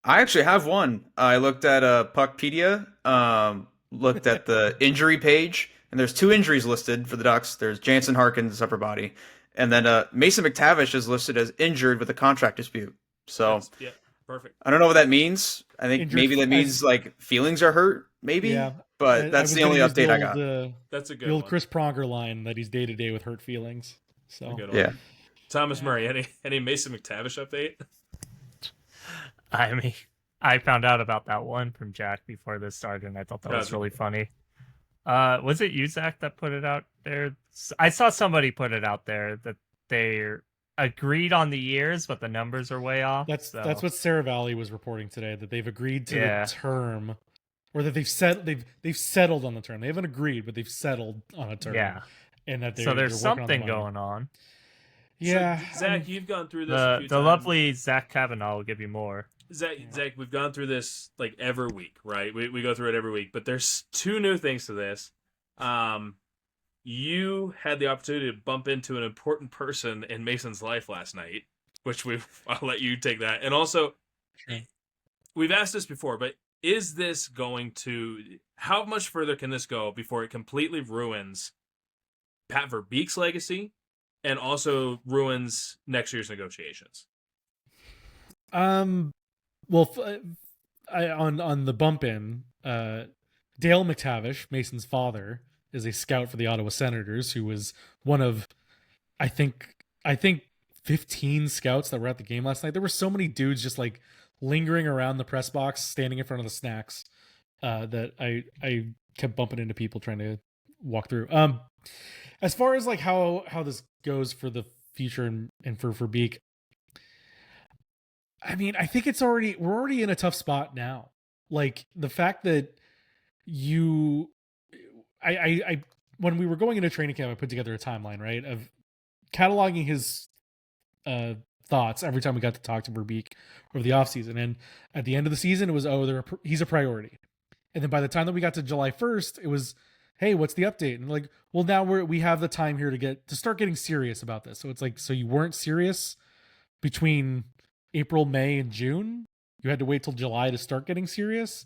I actually have one. I looked at Puckpedia, looked at the injury page, and there's 2 injuries listed for the Ducks. There's Jansen Harkin's upper body, and then Mason McTavish is listed as injured with a contract dispute. So Yeah, perfect. I don't know what that means. I think Injured maybe that means like feelings are hurt, maybe. Yeah, But that's was the only gonna use update I got. That's a good the old one. Chris Pronger line that he's day to day with hurt feelings. A So good one. Yeah. Thomas Murray, any Mason McTavish update? I mean, I found out about that one from Jack before this started, and I thought that was Gotcha. really funny. Was it you, Zach, that put it out there? I saw somebody put it out there that they agreed on the years, but the numbers are way off. that's what Sarah Valley was reporting today, that they've agreed to Yeah. the term, or that they've settled on the term. They haven't agreed, but they've settled on a term. Yeah. And that So there's they're working on the something money. going on. Yeah, So, Zach, you've gone through this a few The times. lovely Zach Kavanaugh will give you more. Zach, we've gone through this like every week, right? We go through it every week, but there's 2 new things to this. You had the opportunity to bump into an important person in Mason's life last night, which I'll let you take that. And also, Sure. we've asked this before, but is this going to? How much further can this go before it completely ruins Pat Verbeek's legacy, and also ruins next year's negotiations? Well, on the bump in, Dale McTavish, Mason's father, is a scout for the Ottawa Senators, who was one of, I think 15 scouts that were at the game last night. There were so many dudes just like lingering around the press box, standing in front of the snacks, that I kept bumping into people trying to walk through. As far as like how this goes for the future and for Verbeek, I mean, I think we're already in a tough spot now. Like the fact that I when we were going into training camp, I put together a timeline, right, of cataloging his thoughts every time we got to talk to Verbeek over the offseason. And at the end of the season, it was, he's a priority. And then by the time that we got to July 1st, it was, hey, what's the update? And like, well, now we have the time here to start getting serious about this. So it's like, so you weren't serious between April, May, and June? You had to wait till July to start getting serious?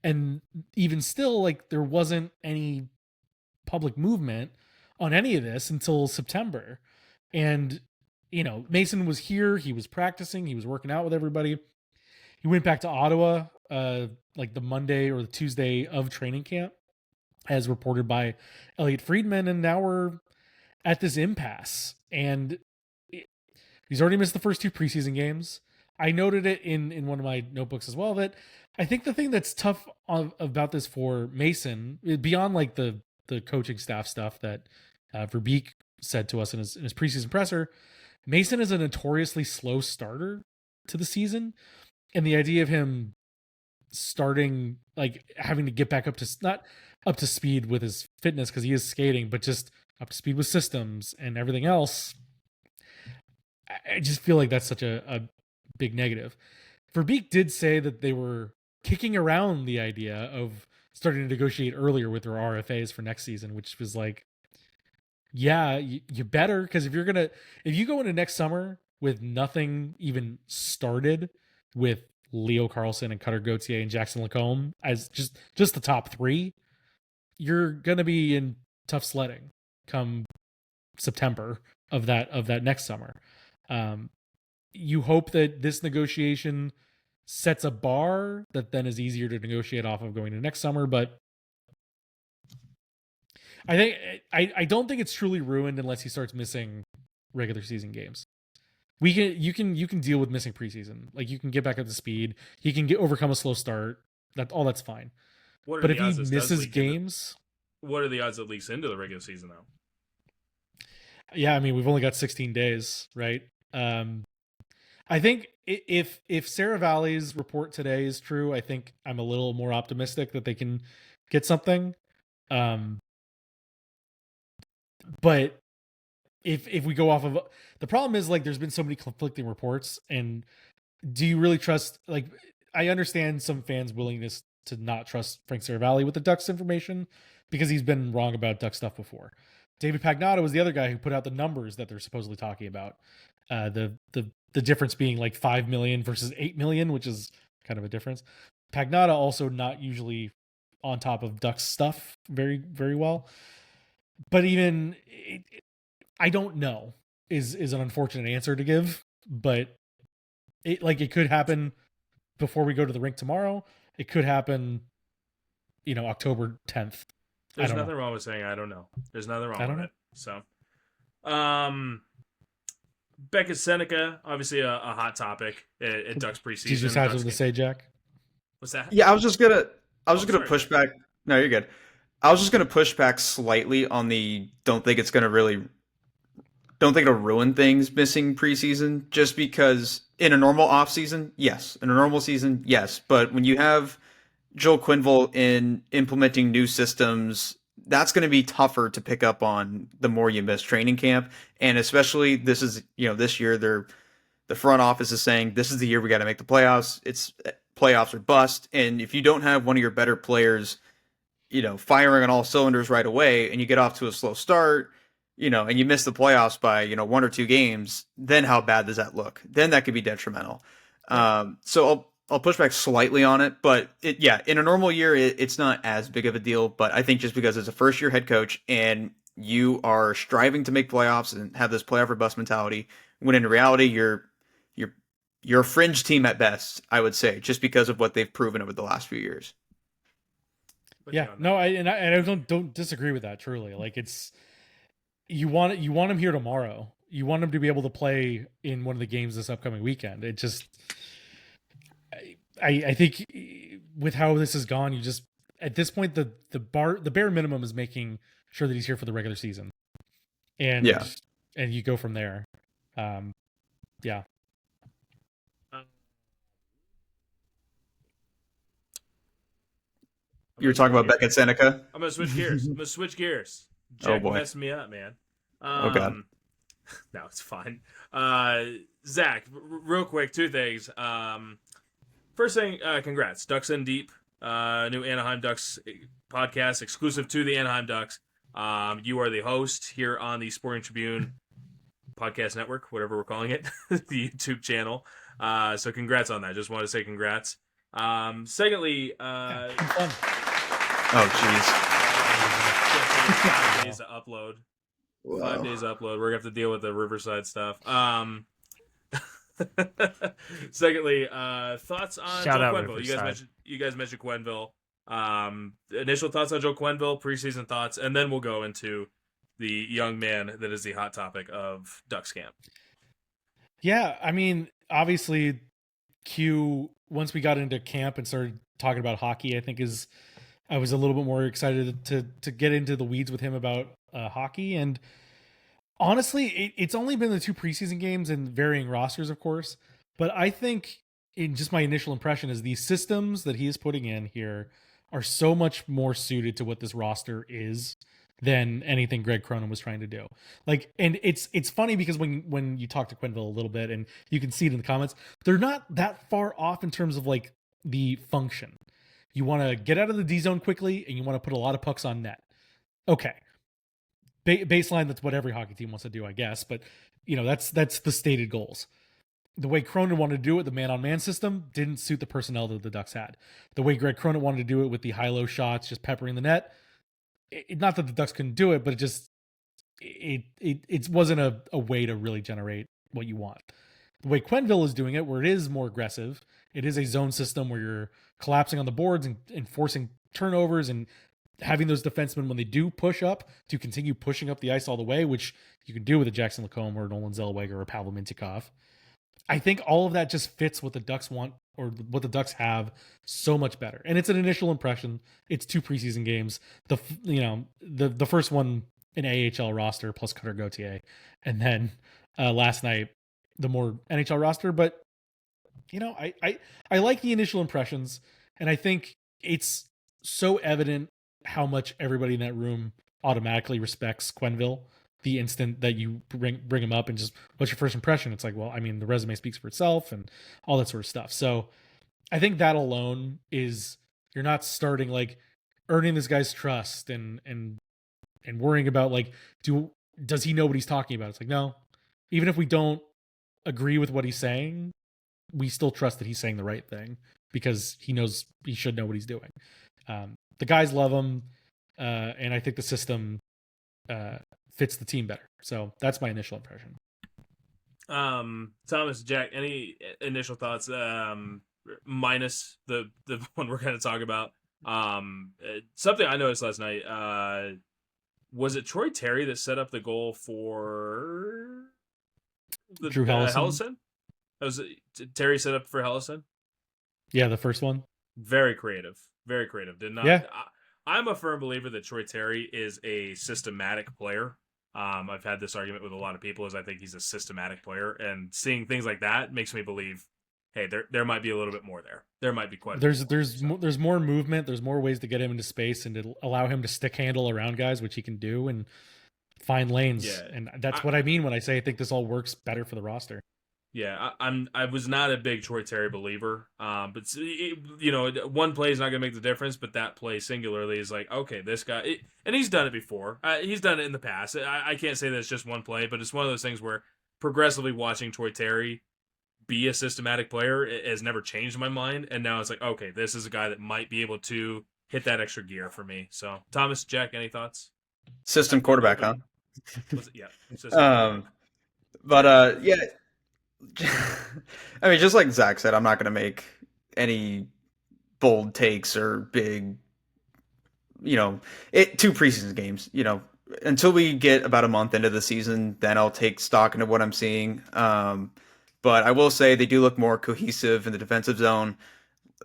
And even still, like, there wasn't any public movement on any of this until September. And, you know, Mason was here, he was practicing, he was working out with everybody. He went back to Ottawa like the Monday or the Tuesday of training camp, as reported by Elliot Friedman, and now we're at this impasse. And he's already missed the first 2 preseason games. I noted it in one of my notebooks as well, that I think the thing that's tough about this for Mason, beyond like the coaching staff stuff that Verbeek said to us in his preseason presser, Mason is a notoriously slow starter to the season. And the idea of him starting, like having to get back up to, not up to speed with his fitness because he is skating, but just up to speed with systems and everything else, I just feel like that's such a big negative. Verbeek did say that they were kicking around the idea of starting to negotiate earlier with their RFAs for next season, which was like, yeah, you better, because if you go into next summer with nothing even started, with Leo Carlson and Cutter Gauthier and Jackson Lacombe as just the top 3, you're gonna be in tough sledding come September of that next summer. You hope that this negotiation sets a bar that then is easier to negotiate off of going to next summer, but I don't think it's truly ruined unless he starts missing regular season games. You can deal with missing preseason. Like, you can get back up to speed. He can overcome a slow start. That's fine. But if he misses games, what are the odds that leaks into the regular season though? Yeah, I mean, we've only got 16 days, right? I think if Sarah Valley's report today is true, I think I'm a little more optimistic that they can get something. But if we go off of, the problem is, like, there's been so many conflicting reports, and do you really trust? Like, I understand some fans' willingness to not trust Frank Saravalli with the Ducks information because he's been wrong about Duck stuff before. David Pagnotta was the other guy who put out the numbers that they're supposedly talking about. The difference being like 5 million versus 8 million, which is kind of a difference. Pagnotta also not usually on top of Ducks stuff very, very well. But even I don't know is an unfortunate answer to give, but it could happen before we go to the rink tomorrow. It could happen, October 10th. There's nothing wrong with saying I don't know. There's nothing wrong with it. So, Beckett Sennecke, obviously a hot topic at Ducks preseason. Did you just have something to say, Jack? What's that? Yeah, I was just gonna push back. No, you're good. I was just gonna push back slightly on the don't think it'll ruin things missing preseason, just because in a normal off season, yes. In a normal season, yes. But when you have Joel Quenneville in implementing new systems, that's going to be tougher to pick up on the more you miss training camp. And especially this year, the front office is saying this is the year we got to make the playoffs. It's playoffs or bust. And if you don't have one of your better players, firing on all cylinders right away, and you get off to a slow start, and you miss the playoffs by, 1 or 2 games, then how bad does that look? Then that could be detrimental. So I'll push back slightly on it, but in a normal year, it's not as big of a deal. But I think just because it's a first-year head coach and you are striving to make playoffs and have this playoff or bust mentality, when in reality you're a fringe team at best, I would say, just because of what they've proven over the last few years. Yeah, no, I don't disagree with that. Truly, like you want him here tomorrow. You want him to be able to play in one of the games this upcoming weekend. It just, I think with how this has gone, you just at this point the bare minimum is making sure that he's here for the regular season, and you go from there. Yeah. You were talking about Beckett Sennecke? I'm going to switch gears. Jack messed me up, man. Oh, God. No, it's fine. Zach, real quick, 2 things. First thing, congrats. Ducks in Deep, new Anaheim Ducks podcast exclusive to the Anaheim Ducks. You are the host here on the Sporting Tribune podcast network, whatever we're calling it, the YouTube channel. So congrats on that. Just want to say congrats. Secondly, oh, jeez. 5 days to upload. Wow. 5 days to upload. We're going to have to deal with the Riverside stuff. Secondly, thoughts on Joe Quenneville. You guys mentioned Quenneville. Initial thoughts on Joe Quenneville, preseason thoughts, and then we'll go into the young man that is the hot topic of Ducks camp. Yeah, I mean, obviously, once we got into camp and started talking about hockey, I was a little bit more excited to get into the weeds with him about hockey. And honestly, it's only been the 2 preseason games and varying rosters, of course. But I think in just my initial impression is these systems that he is putting in here are so much more suited to what this roster is than anything Greg Cronin was trying to do. Like, and it's funny because when you talk to Quenneville a little bit and you can see it in the comments, they're not that far off in terms of like the function. You want to get out of the D zone quickly and you want to put a lot of pucks on net. Okay. Baseline, that's what every hockey team wants to do, I guess. But, that's the stated goals. The way Cronin wanted to do it, the man-on-man system, didn't suit the personnel that the Ducks had. The way Greg Cronin wanted to do it with the high-low shots, just peppering the net, not that the Ducks couldn't do it, but it wasn't a way to really generate what you want. The way Quenneville is doing it, where it is more aggressive, it is a zone system where you're collapsing on the boards and forcing turnovers and having those defensemen, when they do push up, to continue pushing up the ice all the way, which you can do with a Jackson Lacombe or Nolan Zellweger or Pavel Mintyukov. I think all of that just fits what the Ducks want or what the Ducks have so much better. And it's an initial impression. It's 2 preseason games. The first one, an AHL roster plus Cutter Gauthier, and then last night the more NHL roster. But I like the initial impressions, and I think it's so evident how much everybody in that room automatically respects Quenneville the instant that you bring him up, and just what's your first impression? It's like, well, I mean, the resume speaks for itself and all that sort of stuff. So I think that alone is, you're not starting like earning this guy's trust and worrying about like, does he know what he's talking about? It's like, no, even if we don't agree with what he's saying, we still trust that he's saying the right thing because he should know what he's doing. The guys love him, and I think the system fits the team better. So that's my initial impression. Thomas, Jack, any initial thoughts? Minus the one we're going to talk about. Something I noticed last night. Was it Troy Terry that set up the goal for Drew Hellison? Was it Terry set up for Hellison? Yeah, the first one. Very creative. Very creative. Did not. Yeah. I'm a firm believer that Troy Terry is a systematic player. I've had this argument with a lot of people, as I think he's a systematic player, and seeing things like that makes me believe, hey, there might be a little bit more there. There might be quite. There's more movement. There's more ways to get him into space and to allow him to stick handle around guys, which he can do, and find lanes. Yeah. And that's what I mean when I say I think this all works better for the roster. Yeah, I was not a big Troy Terry believer, but one play is not going to make the difference. But that play singularly is like, okay, this guy, and he's done it before. He's done it in the past. I can't say that it's just one play, but it's one of those things where progressively watching Troy Terry be a systematic player has never changed my mind, and now it's like, okay, this is a guy that might be able to hit that extra gear for me. So, Thomas, Jack, any thoughts? System quarterback, huh? Yeah. System but yeah. I mean, just like Zach said, I'm not going to make any bold takes or big, 2 preseason games, until we get about a month into the season, then I'll take stock into what I'm seeing. But I will say they do look more cohesive in the defensive zone.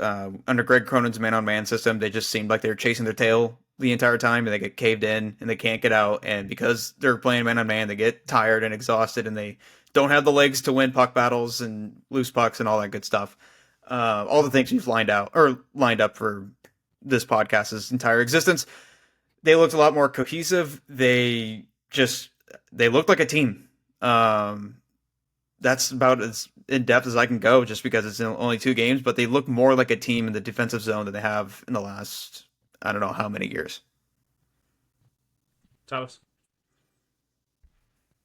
Under Greg Cronin's man-on-man system, they just seemed like they were chasing their tail the entire time, and they get caved in, and they can't get out. And because they're playing man-on-man, they get tired and exhausted, and they don't have the legs to win puck battles and loose pucks and all that good stuff. All the things we've lined up for this podcast's entire existence. They looked a lot more cohesive. They looked like a team. That's about as in depth as I can go, just because it's only 2 games, but they look more like a team in the defensive zone than they have in the last, I don't know how many years. Thomas?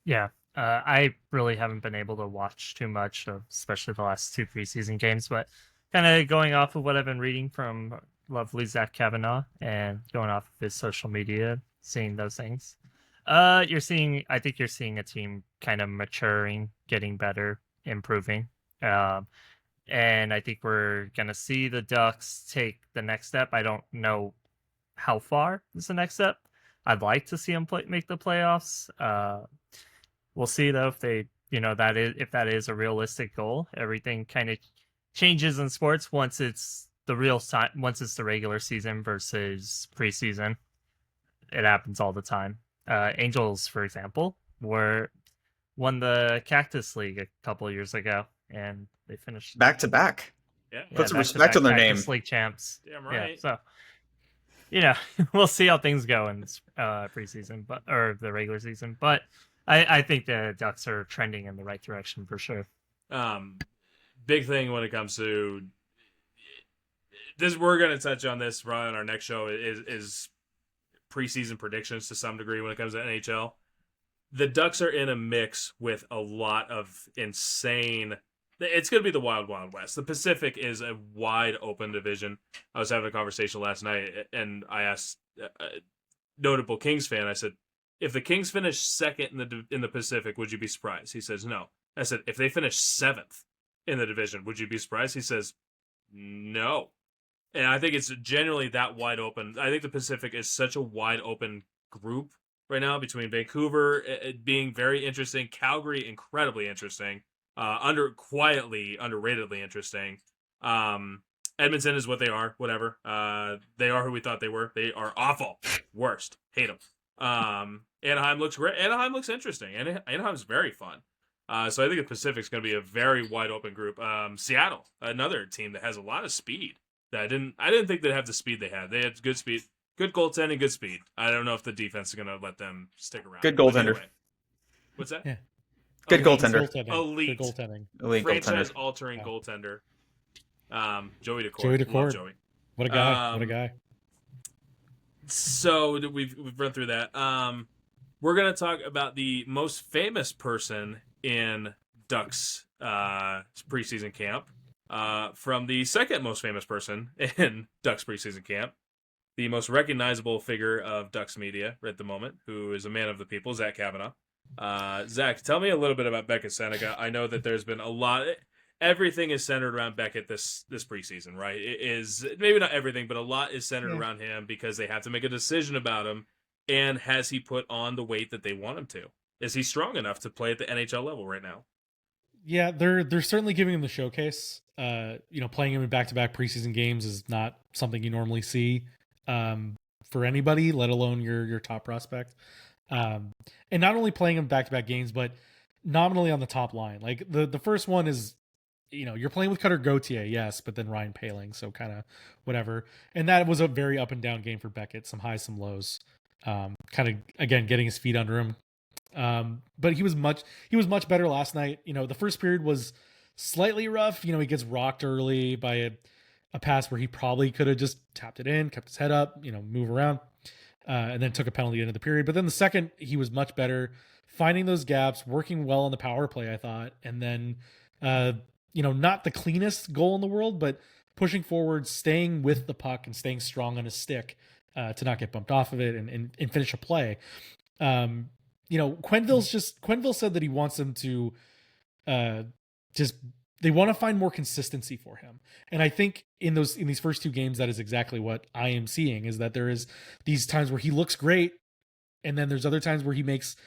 Yeah. I really haven't been able to watch too much of, especially the last 2 preseason games, but kind of going off of what I've been reading from lovely Zach Kavanaugh and going off of his social media, seeing those things. I think you're seeing a team kind of maturing, getting better, improving. And I think we're going to see the Ducks take the next step. I don't know how far is the next step. I'd like to see them make the playoffs. We'll see though if they, if that is a realistic goal. Everything kind of changes in sports once it's the regular season versus preseason. It happens all the time. Angels, for example, won the Cactus League a couple of years ago, and they finished back to back. Yeah, put some respect on their Cactus name. League champs. Damn right. Yeah, so we'll see how things go in preseason, or the regular season. But I think the Ducks are trending in the right direction for sure. Big thing when it comes to this, we're going to touch on this probably on our next show, is preseason predictions to some degree when it comes to NHL. The Ducks are in a mix with a lot of insane. It's going to be the wild, wild west. The Pacific is a wide open division. I was having a conversation last night, and I asked a notable Kings fan, I said, if the Kings finish second in the Pacific, would you be surprised? He says, no. I said, if they finish 7th in the division, would you be surprised? He says, no. And I think it's genuinely that wide open. I think the Pacific is such a wide open group right now, between Vancouver being very interesting, Calgary incredibly interesting, quietly underratedly interesting. Edmonton is what they are, whatever. They are who we thought they were. They are awful, worst, hate them. Anaheim looks great. Anaheim looks interesting. Anaheim's very fun. So I think the Pacific's going to be a very wide open group. Seattle, another team that has a lot of speed. That I didn't think they'd have the speed they had. They had good speed, good goaltending, good speed. I don't know if the defense is going to let them stick around. Good goaltender. Anyway. What's that? Yeah. Good goaltender. Elite. Good goaltending. Elite Franchise-altering goaltender. Joey Decourt. Joey Decourt. Love Joey. What a guy. What a guy. So we've run through that. We're going to talk about the most famous person in Ducks preseason camp. from the second most famous person in Ducks preseason camp, the most recognizable figure of Ducks media at the moment, who is a man of the people, Zach Kavanaugh. Zach, tell me a little bit about Beckett Sennecke. I know that there's been a lot. Everything is centered around Beckett this preseason, right? It is maybe not everything, but a lot is centered around him because they have to make a decision about him. And has he put on the weight that they want him to? Is he strong enough to play at the NHL level right now? Yeah, they're certainly giving him the showcase. Playing him in back-to-back preseason games is not something you normally see for anybody, let alone your top prospect. And not only playing him back-to-back games, but nominally on the top line. Like the first one is, you're playing with Cutter Gauthier, yes, but then Ryan Poehling, so kind of whatever. And that was a very up and down game for Beckett, some highs, some lows. Kind of again getting his feet under him. But he was much better last night. The first period was slightly rough. He gets rocked early by a pass where he probably could have just tapped it in, kept his head up, move around, and then took a penalty into the period. But then the second, he was much better, finding those gaps, working well on the power play, I thought. And then, not the cleanest goal in the world, but pushing forward, staying with the puck and staying strong on his stick to not get bumped off of it and finish a play. Quenneville said that he wants them to they want to find more consistency for him. And I think in these first two games, that is exactly what I am seeing, is that there is these times where he looks great. And then there's other times where he makes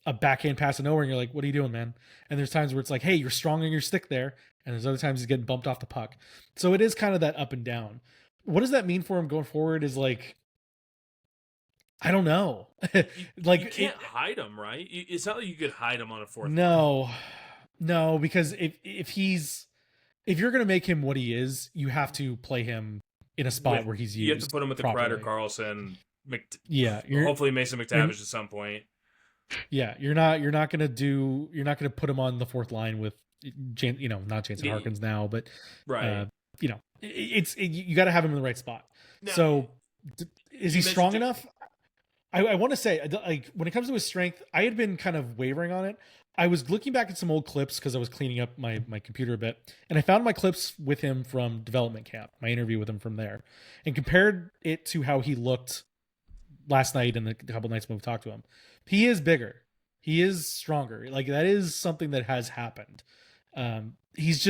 a backhand pass of nowhere and you're like, what are you doing, man? And there's times where it's like, hey, you're strong on your stick there. And there's other times he's getting bumped off the puck. So it is kind of that up and down. What does that mean for him going forward is like, I don't know. You can't hide him, right? It's not like you could hide him on a fourth. No, because if you're going to make him what he is, you have to play him in a spot where he's used. You have to put him with the Kreider, Carlson, hopefully Mason McTavish at some point. Yeah, you're not going to put him on the fourth line with not Jansen Harkins now, but right. You got to have him in the right spot. No, so is he strong enough? I want to say, like, when it comes to his strength, I had been kind of wavering on it. I was looking back at some old clips because I was cleaning up my computer a bit, and I found my clips with him from development camp, my interview with him from there, and compared it to how he looked last night and the couple nights when we talked to him. He is bigger. He is stronger. Like, that is something that has happened. He's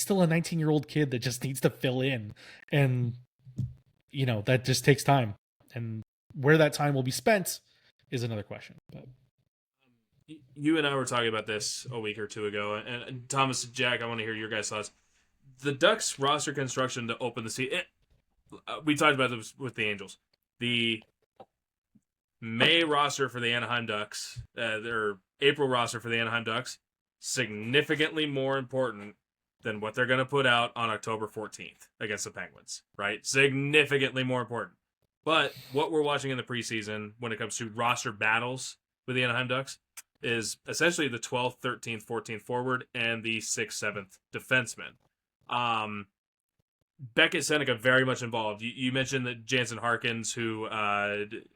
still a 19-year-old kid that just needs to fill in, and that just takes time. And where that time will be spent is another question. But you and I were talking about this a week or two ago, and Thomas and Jack, I want to hear your guys' thoughts. The Ducks roster construction to open the season, we talked about this with the Angels. The May roster for the Anaheim Ducks, their April roster for the Anaheim Ducks, significantly more important than what they're going to put out on October 14th against the Penguins, right? Significantly more important. But what we're watching in the preseason when it comes to roster battles with the Anaheim Ducks is essentially the 12th, 13th, 14th forward and the 6th, 7th defenseman. Beckett Sennecke very much involved. You mentioned that Jansen Harkins, who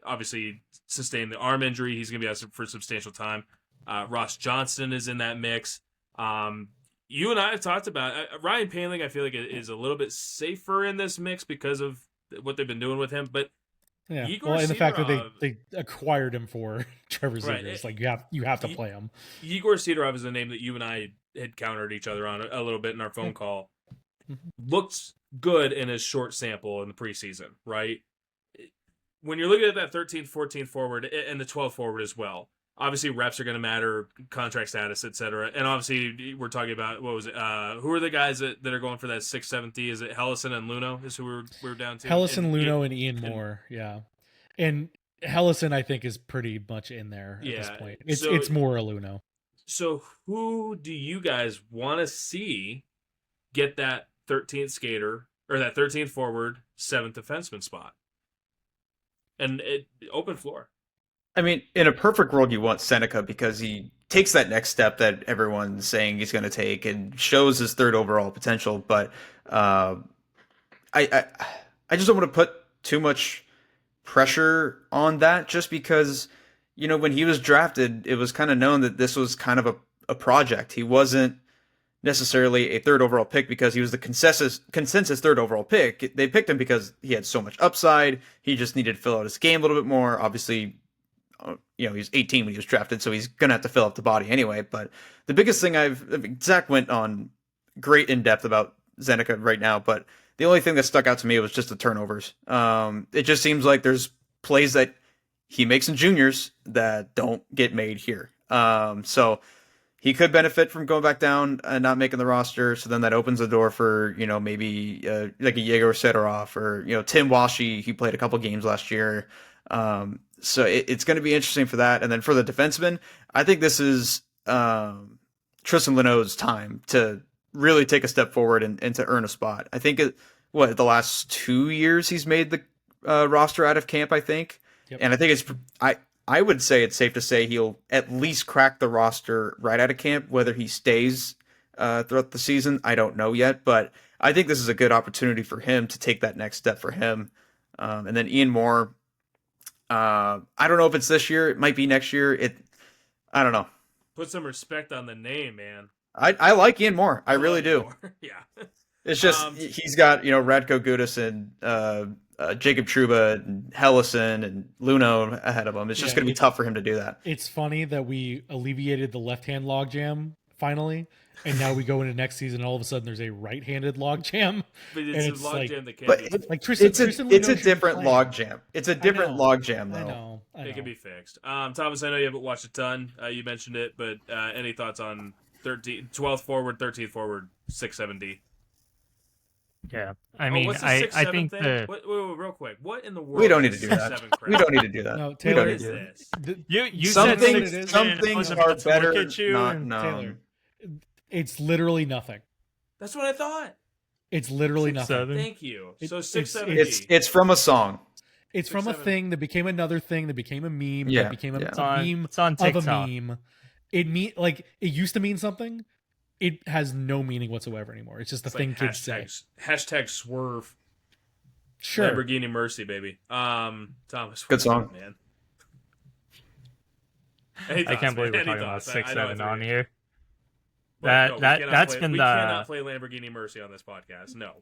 obviously sustained the arm injury, he's going to be out for substantial time. Ross Johnston is in that mix. You and I have talked about Ryan Poehling. I feel like is a little bit safer in this mix because of what they've been doing with him, but yeah, and the fact that they acquired him for Trevor Zegras, right. Like you have to play him. Igor Sidorov is a name that you and I had countered each other on a little bit in our phone call. Looks good in his short sample in the preseason, right? When you're looking at that 13th, 14th forward and the 12th forward as well, obviously reps are going to matter, contract status, etc. And obviously we're talking about, what was it? Who are the guys that are going for that 6th, 7th D? Is it Hellison and Luno is who we're down to? Hellison, Luno, and Ian Moore, yeah. And Hellison, I think, is pretty much in there at this point. It's more a Luno. So who do you guys want to see get that 13th skater, or that 13th forward, 7th defenseman spot? And open floor. I mean, in a perfect world, you want Sennecke because he takes that next step that everyone's saying he's going to take and shows his third overall potential. But I just don't want to put too much pressure on that, just because, when he was drafted, it was kind of known that this was kind of a project. He wasn't necessarily a third overall pick because he was the consensus third overall pick. They picked him because he had so much upside. He just needed to fill out his game a little bit more. Obviously, he was 18 when he was drafted, so he's gonna have to fill up the body anyway. But the biggest thing Zach went on great in depth about Sennecke right now, but the only thing that stuck out to me was just the turnovers. It just seems like there's plays that he makes in juniors that don't get made here. So he could benefit from going back down and not making the roster. So then that opens the door for, maybe like a Yegor Sidorov or, Tim Washi. He played a couple games last year. So it's going to be interesting for that. And then for the defenseman, I think this is Tristan Luneau's time to really take a step forward and to earn a spot. I think the last 2 years he's made the roster out of camp, I think. Yep. And I think I would say it's safe to say he'll at least crack the roster right out of camp. Whether he stays throughout the season, I don't know yet. But I think this is a good opportunity for him to take that next step for him. And then Ian Moore, I don't know if it's this year. It might be next year. I don't know. Put some respect on the name, man. I like Ian Moore. I really do. Yeah. It's just he's got Radko Gudas and Jacob Trouba and Hellison and Luneau ahead of him. It's just going to be tough for him to do that. It's funny that we alleviated the left-hand logjam finally, and now we go into next season and all of a sudden there's a right-handed logjam. But it's a logjam that can't but be. Like Tristan it's a different logjam. It's a different logjam, though. I know. It can be fixed. Thomas, I know you haven't watched a ton. You mentioned it, but any thoughts on 12th forward, 13th forward, 6-7D? Yeah, I mean, I think the wait, real quick. What in the world? We don't need to do that. We don't need to do that. No, Taylor, what is this? You some said things are better not known. Taylor, it's literally nothing. That's what I thought. It's literally nothing. 6-7. Thank you. So 6-7D. It's from a song. It's from a thing that became another thing that became a meme. Yeah, that became a yeah. meme It's on of a TikTok. meme. It used to mean something. It has no meaning whatsoever anymore. It's just the thing kids say. Hashtag swerve. Sure. Lamborghini Mercy, baby. Thomas. Good song, man. I can't believe we're talking about 6-7 on here. We That's been we the cannot play Lamborghini Mercy on this podcast. No.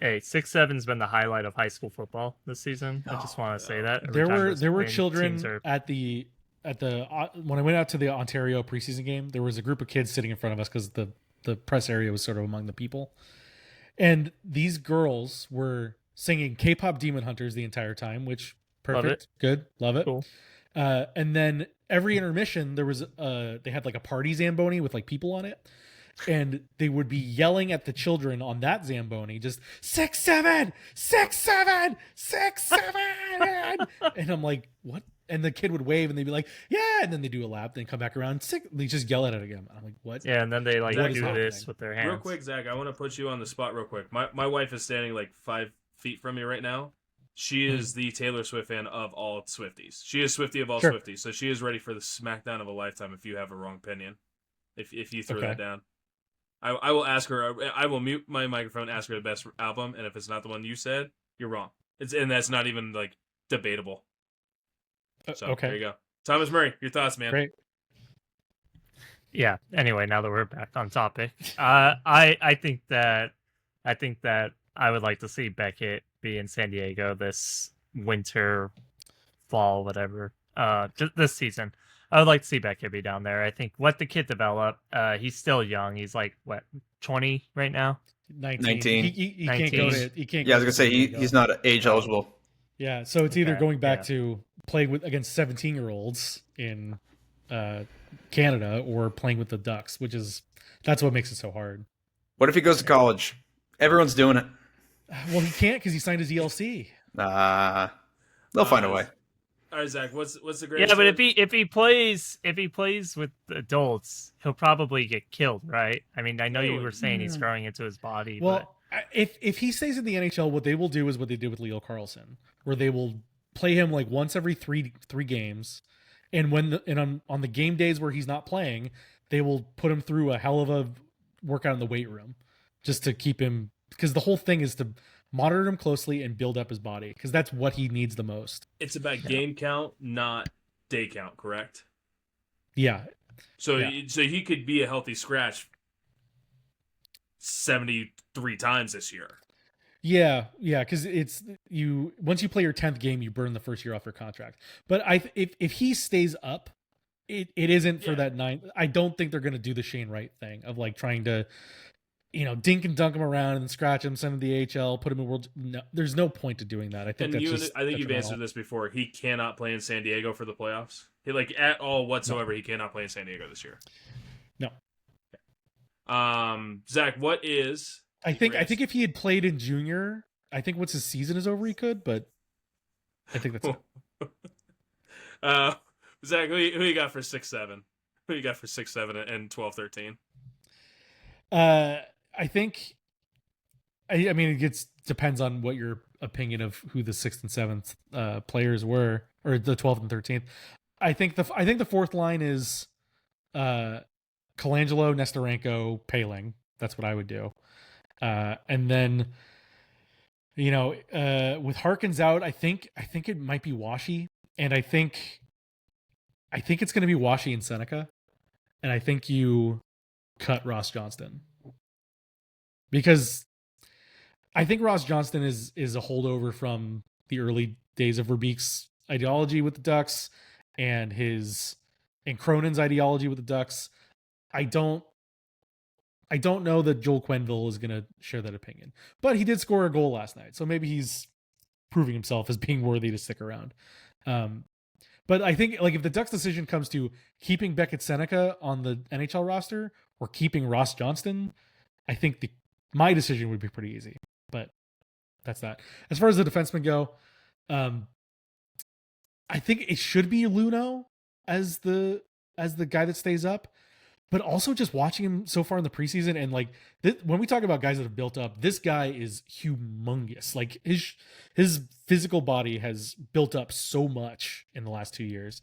Hey, 6-7's been the highlight of high school football this season. I just want to say that. Every There were time children teams are- at the when I went out to the Ontario preseason game, there was a group of kids sitting in front of us because the press area was sort of among the people, and these girls were singing K-pop Demon Hunters the entire time, which perfect, good, love it. Cool. And then every intermission there was they had like a party Zamboni with like people on it, and they would be yelling at the children on that Zamboni, just 6-7, 6-7, 6-7, and I'm like, what? And the kid would wave, and they'd be like, "Yeah," and then they do a lap, then come back around. They just yell at it again. I'm like, "What?" Yeah, and then they like What do is this with their hands. Real quick, Zach, I want to put you on the spot real quick. My wife is standing like 5 feet from me right now. She is the Taylor Swift fan of all Swifties. She is Swiftie of all Swifties, so she is ready for the smackdown of a lifetime if you have a wrong opinion. If you throw that down. I will ask her. I will mute my microphone, ask her the best album, and if it's not the one you said, you're wrong. And that's not even like debatable. So okay. There you go. Thomas Murray, your thoughts, man. Great. Yeah. Anyway, now that we're back on topic, I think that I would like to see Beckett be in San Diego this winter, fall, whatever. Just this season, I would like to see Beckett be down there. I think let the kid develop. He's still young. He's like 20 right now. 19. He can't go to. He can't. Yeah, I was gonna say he's not age eligible. Yeah, so it's either going back yeah. to playing against 17-year-olds in Canada or playing with the Ducks, that's what makes it so hard. What if he goes to college? Everyone's doing it. Well, he can't because he signed his ELC. They'll find a way. All right, Zach. What's the greatest? Yeah, but if he plays with adults, he'll probably get killed, right? I mean, I know you were saying he's growing into his body. Well, if he stays in the NHL, what they will do is what they did with Leo Carlson, where they will play him like once every three games, and on the game days where he's not playing, they will put him through a hell of a workout in the weight room, just to keep him, because the whole thing is to monitor him closely and build up his body, because that's what he needs the most. It's about game count, not day count, correct? Yeah. So he could be a healthy scratch 73 times this year. Yeah, because it's you. Once you play your 10th game, you burn the first year off your contract. But if he stays up, it isn't for that 9. I don't think they're going to do the Shane Wright thing of like trying to, dink and dunk him around and scratch him, send him to the AHL, put him in World. No, there's no point to doing that. I think I think you've answered this before. He cannot play in San Diego for the playoffs. He at all whatsoever. No. He cannot play in San Diego this year. No. Zach, what is? I think if he had played in junior, I think once his season is over, he could. But I think that's it. Zach, who you got for 6'7"? Who you got for 6'7" and 12-13? I think. I mean, it depends on what your opinion of who the 6th and 7th players were, or the 12th and 13th. I think the fourth line is Colangelo, Nestorenko, Paling. That's what I would do. And then, with Harkins out, I think it might be Washi, and I think it's going to be Washi and Sennecke, and I think you cut Ross Johnston because I think Ross Johnston is a holdover from the early days of Verbeek's ideology with the Ducks and Cronin's ideology with the Ducks. I don't know that Joel Quenneville is going to share that opinion, but he did score a goal last night, so maybe he's proving himself as being worthy to stick around. But I think if the Ducks' decision comes to keeping Beckett Sennecke on the NHL roster or keeping Ross Johnston, I think my decision would be pretty easy. But that's that. As far as the defensemen go, I think it should be Luno as the guy that stays up. But also just watching him so far in the preseason and when we talk about guys that have built up, this guy is humongous. Like his physical body has built up so much in the last 2 years.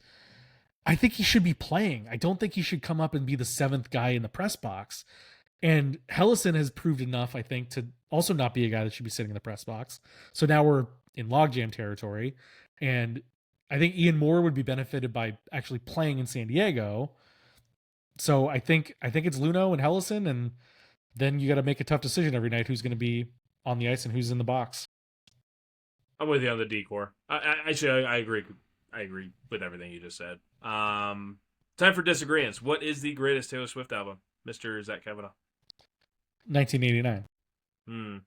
I think he should be playing. I don't think he should come up and be the 7th guy in the press box. And Hellison has proved enough, I think, to also not be a guy that should be sitting in the press box. So now we're in logjam territory. And I think Ian Moore would be benefited by actually playing in San Diego. So I think it's Luno and Hellison, and then you got to make a tough decision every night who's going to be on the ice and who's in the box. I'm with you on the decor. I agree. I agree with everything you just said. Time for disagreements. What is the greatest Taylor Swift album, Mr. Zach Kavanaugh? 1989.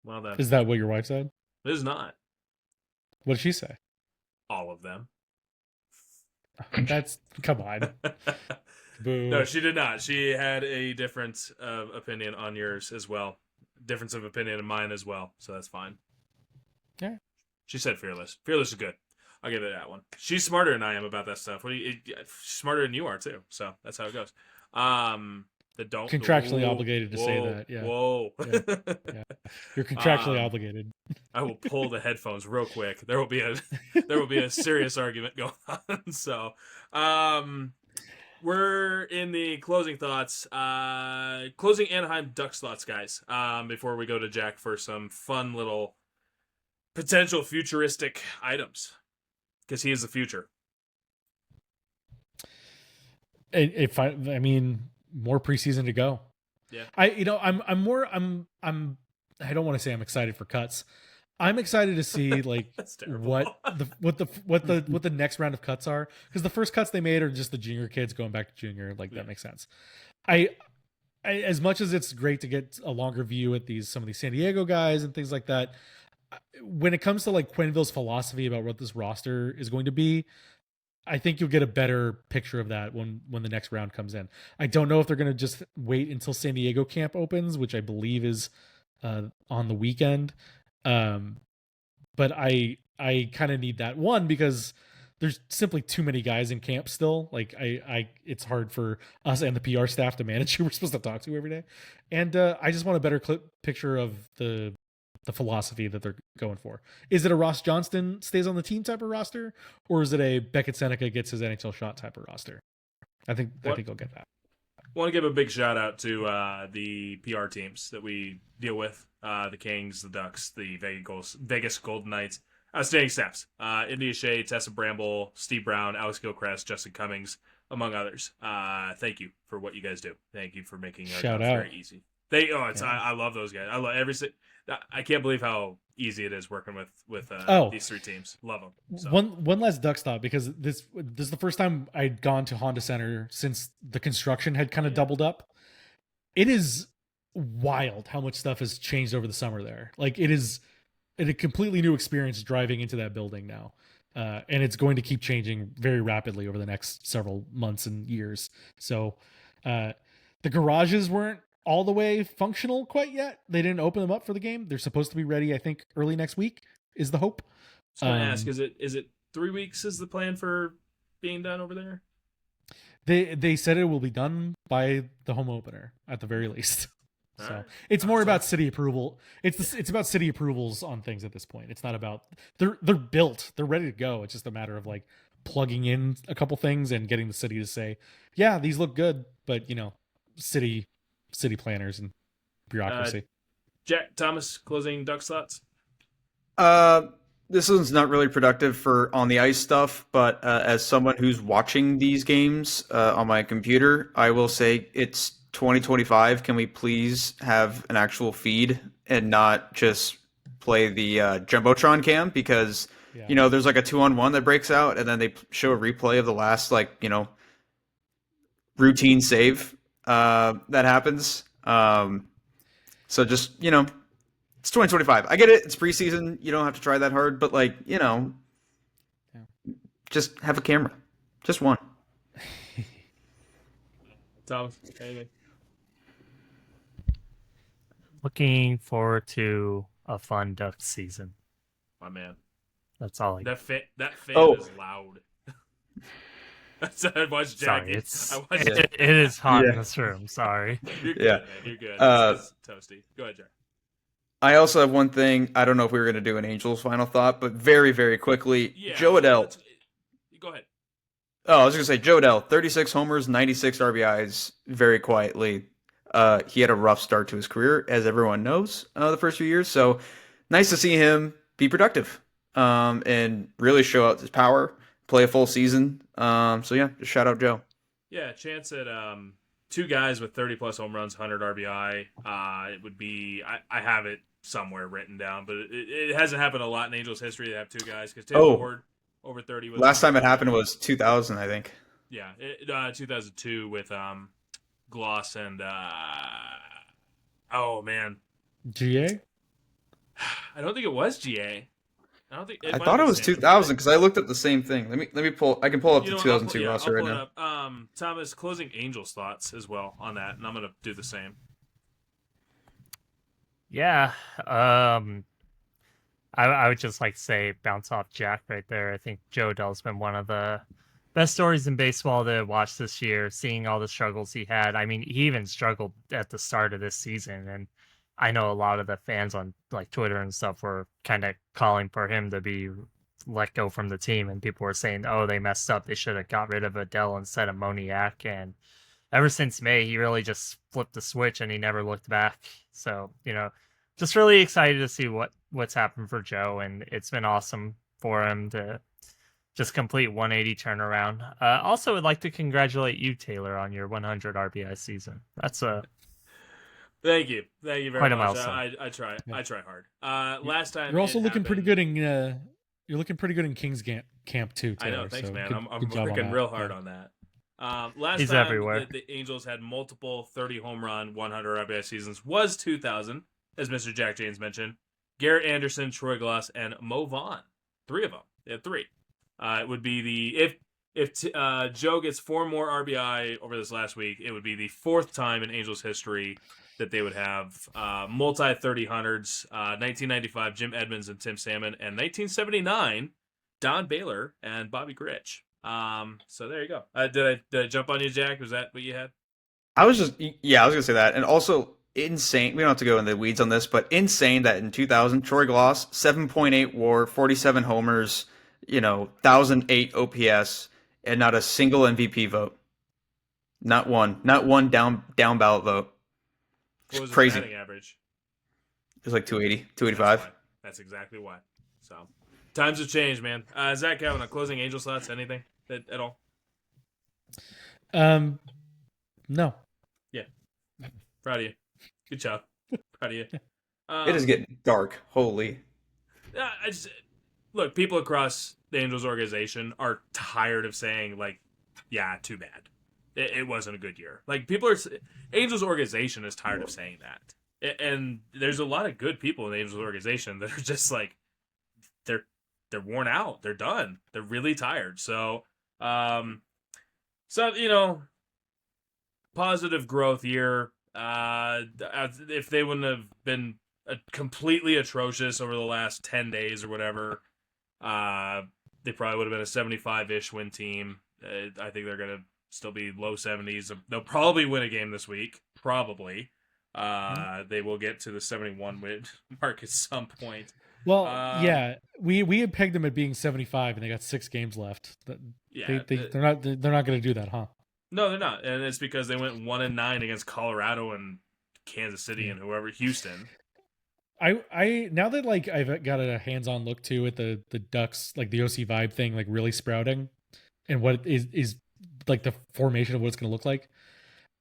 Well then, is that what your wife said? It is not. What did she say? All of them. That's come on. Boo. No, she did not. She had a difference of opinion on yours as well. Difference of opinion in mine as well. So that's fine. Yeah. She said Fearless. Fearless is good. I'll give it that one. She's smarter than I am about that stuff. Smarter than you are too. So that's how it goes. Contractually obligated to say that. Yeah. Whoa. Yeah. You're contractually obligated. I will pull the headphones real quick. There will be a serious argument going on. So, we're in the closing thoughts. Closing Anaheim Ducks thoughts, guys. Before we go to Jack for some fun little potential futuristic items, because he is the future. I mean, more preseason to go. Yeah. I don't want to say I'm excited for cuts. I'm excited to see what the next round of cuts are, because the first cuts they made are just the junior kids going back to junior. That makes sense. I as much as it's great to get a longer view at some of these San Diego guys and things like that, when it comes to Quenneville's philosophy about what this roster is going to be, I think you'll get a better picture of that when the next round comes in. I don't know if they're going to just wait until San Diego camp opens, which I believe is on the weekend. But I kind of need that one because there's simply too many guys in camp still. It's hard for us and the PR staff to manage who we're supposed to talk to every day. And I just want a better picture of the philosophy that they're going for. Is it a Ross Johnston stays on the team type of roster, or is it a Beckett Sennecke gets his NHL shot type of roster? I think they'll get that. I want to give a big shout out to the PR teams that we deal with. The Kings, the Ducks, the Vegas Golden Knights. Outstanding staffs. India Shea, Tessa Bramble, Steve Brown, Alex Gilchrist, Justin Cummings, among others. Thank you for what you guys do. Thank you for making our Shout jobs out. very easy. I love those guys. I love I can't believe how easy it is working with these three teams. Love them. So. One last Ducks thought, because this is the first time I'd gone to Honda Center since the construction had kind of doubled up. It is wild how much stuff has changed over the summer there. Like, it is a completely new experience driving into that building now. And it's going to keep changing very rapidly over the next several months and years. So the garages weren't all the way functional quite yet. They didn't open them up for the game. They're supposed to be ready, I think, early next week is the hope. So I ask, is it 3 weeks is the plan for being done over there? They said it will be done by the home opener at the very least. So Right. it's more about city approval. It's about city approvals on things at this point. It's not about they're built. They're ready to go. It's just a matter of like plugging in a couple things and getting the city to say, yeah, these look good, but city planners and bureaucracy. Jack Thomas, closing Ducks thoughts. This one's not really productive for on the ice stuff, but as someone who's watching these games on my computer, I will say it's 2025. Can we please have an actual feed and not just play the Jumbotron cam? Because, there's like a 2-on-1 that breaks out, and then they show a replay of the last, routine save that happens. So just, it's 2025. I get it. It's preseason. You don't have to try that hard, but just have a camera. Just one. Thomas, anything? Looking forward to a fun Ducks season. My man. That's all I That fan Oh. is loud. I watched Jack. Sorry, I watched it is hot Yeah. in this room. Sorry. You're good, Yeah. man. You're good. It's toasty. Go ahead, Jack. I also have one thing. I don't know if we were going to do an Angels final thought, but very, very quickly, Yeah, Joe Adell. Go ahead. Oh, I was going to say Joe Adell, 36 homers, 96 RBIs, very quietly. He had a rough start to his career, as everyone knows, the first few years. So nice to see him be productive and really show out his power, play a full season. So yeah, just shout out Joe. Yeah, chance at two guys with 30-plus home runs, 100 RBI. It would be I have it somewhere written down, but it hasn't happened a lot in Angels history to have two guys, because Taylorblakeward over 30 was Last time it happened was 2000, I think. Yeah, 2002 with Gloss and oh man, GA? I don't think it was GA. I don't think I might thought have it was been 2000 because I looked at the same thing. Let me pull. I can pull up You the know, 2002 I'll roster right pull it now. up. Thomas, closing Angels thoughts as well on that, and I'm gonna do the same. Yeah. I would just like to say, bounce off Jack right there. I think Joe Adell's been one of the best stories in baseball to watch this year, seeing all the struggles he had. I mean, he even struggled at the start of this season, and I know a lot of the fans on like Twitter and stuff were kind of calling for him to be let go from the team, and people were saying, oh, they messed up. They should have got rid of Adell instead of Moniak. And ever since May, he really just flipped the switch and he never looked back. So, just really excited to see what's happened for Joe, and it's been awesome for him to just complete 180 turnaround. Also, would like to congratulate you, Taylor, on your 100 RBI season. That's Thank you very Quite a much. milestone. I try. Yeah. I try hard. Last time You're also it looking pretty happened- good in you're looking pretty good in Kings camp too, I Taylor. know, thanks, so man. good- I'm good job on working that. real hard Yeah. on that. Last He's time everywhere. the Angels had multiple 30 home run, 100 RBI seasons was 2000, as Mr. Jack James mentioned. Garrett Anderson, Troy Glass, and Mo Vaughn. 3 of them. They had 3. It would be if Joe gets 4 more RBI over this last week, it would be the 4th time in Angels history that they would have multi 30-hundreds. 1995, Jim Edmonds and Tim Salmon, and 1979, Don Baylor and Bobby Grich. So there you go. Did I jump on you, Jack? Was that what you had? I was gonna say that, and also insane. We don't have to go in the weeds on this, but insane that in 2000, Troy Gloss, 7.8 WAR, 47 homers, 1,008 OPS, and not a single MVP vote. Not one down ballot vote. What was his Crazy. batting average? It was like 280, 285. That's exactly why. So times have changed, man. Zach Kavanaugh, closing Angels thoughts, anything at all? No. Proud of you. Good job. Proud of you. It is getting dark. Holy. Look, people across the Angels organization are tired of saying, like, yeah, too bad. It wasn't a good year. Like, Angels organization is tired of saying that. And there's a lot of good people in the Angels organization that are just like, they're worn out. They're done. They're really tired. So, positive growth year. If they wouldn't have been completely atrocious over the last 10 days or whatever, they probably would have been a 75-ish win team. I think they're going to still be low 70s. They'll probably win a game this week. Probably. They will get to the 71 win mark at some point. Well, yeah, we had pegged them at being 75, and they got 6 games left. They're not going to do that, huh? No, they're not, and it's because they went 1-9 against Colorado and Kansas City and Houston. I now that like I've got a hands-on look too at the Ducks, like the OC vibe thing, like really sprouting, and what is like the formation of what it's going to look like.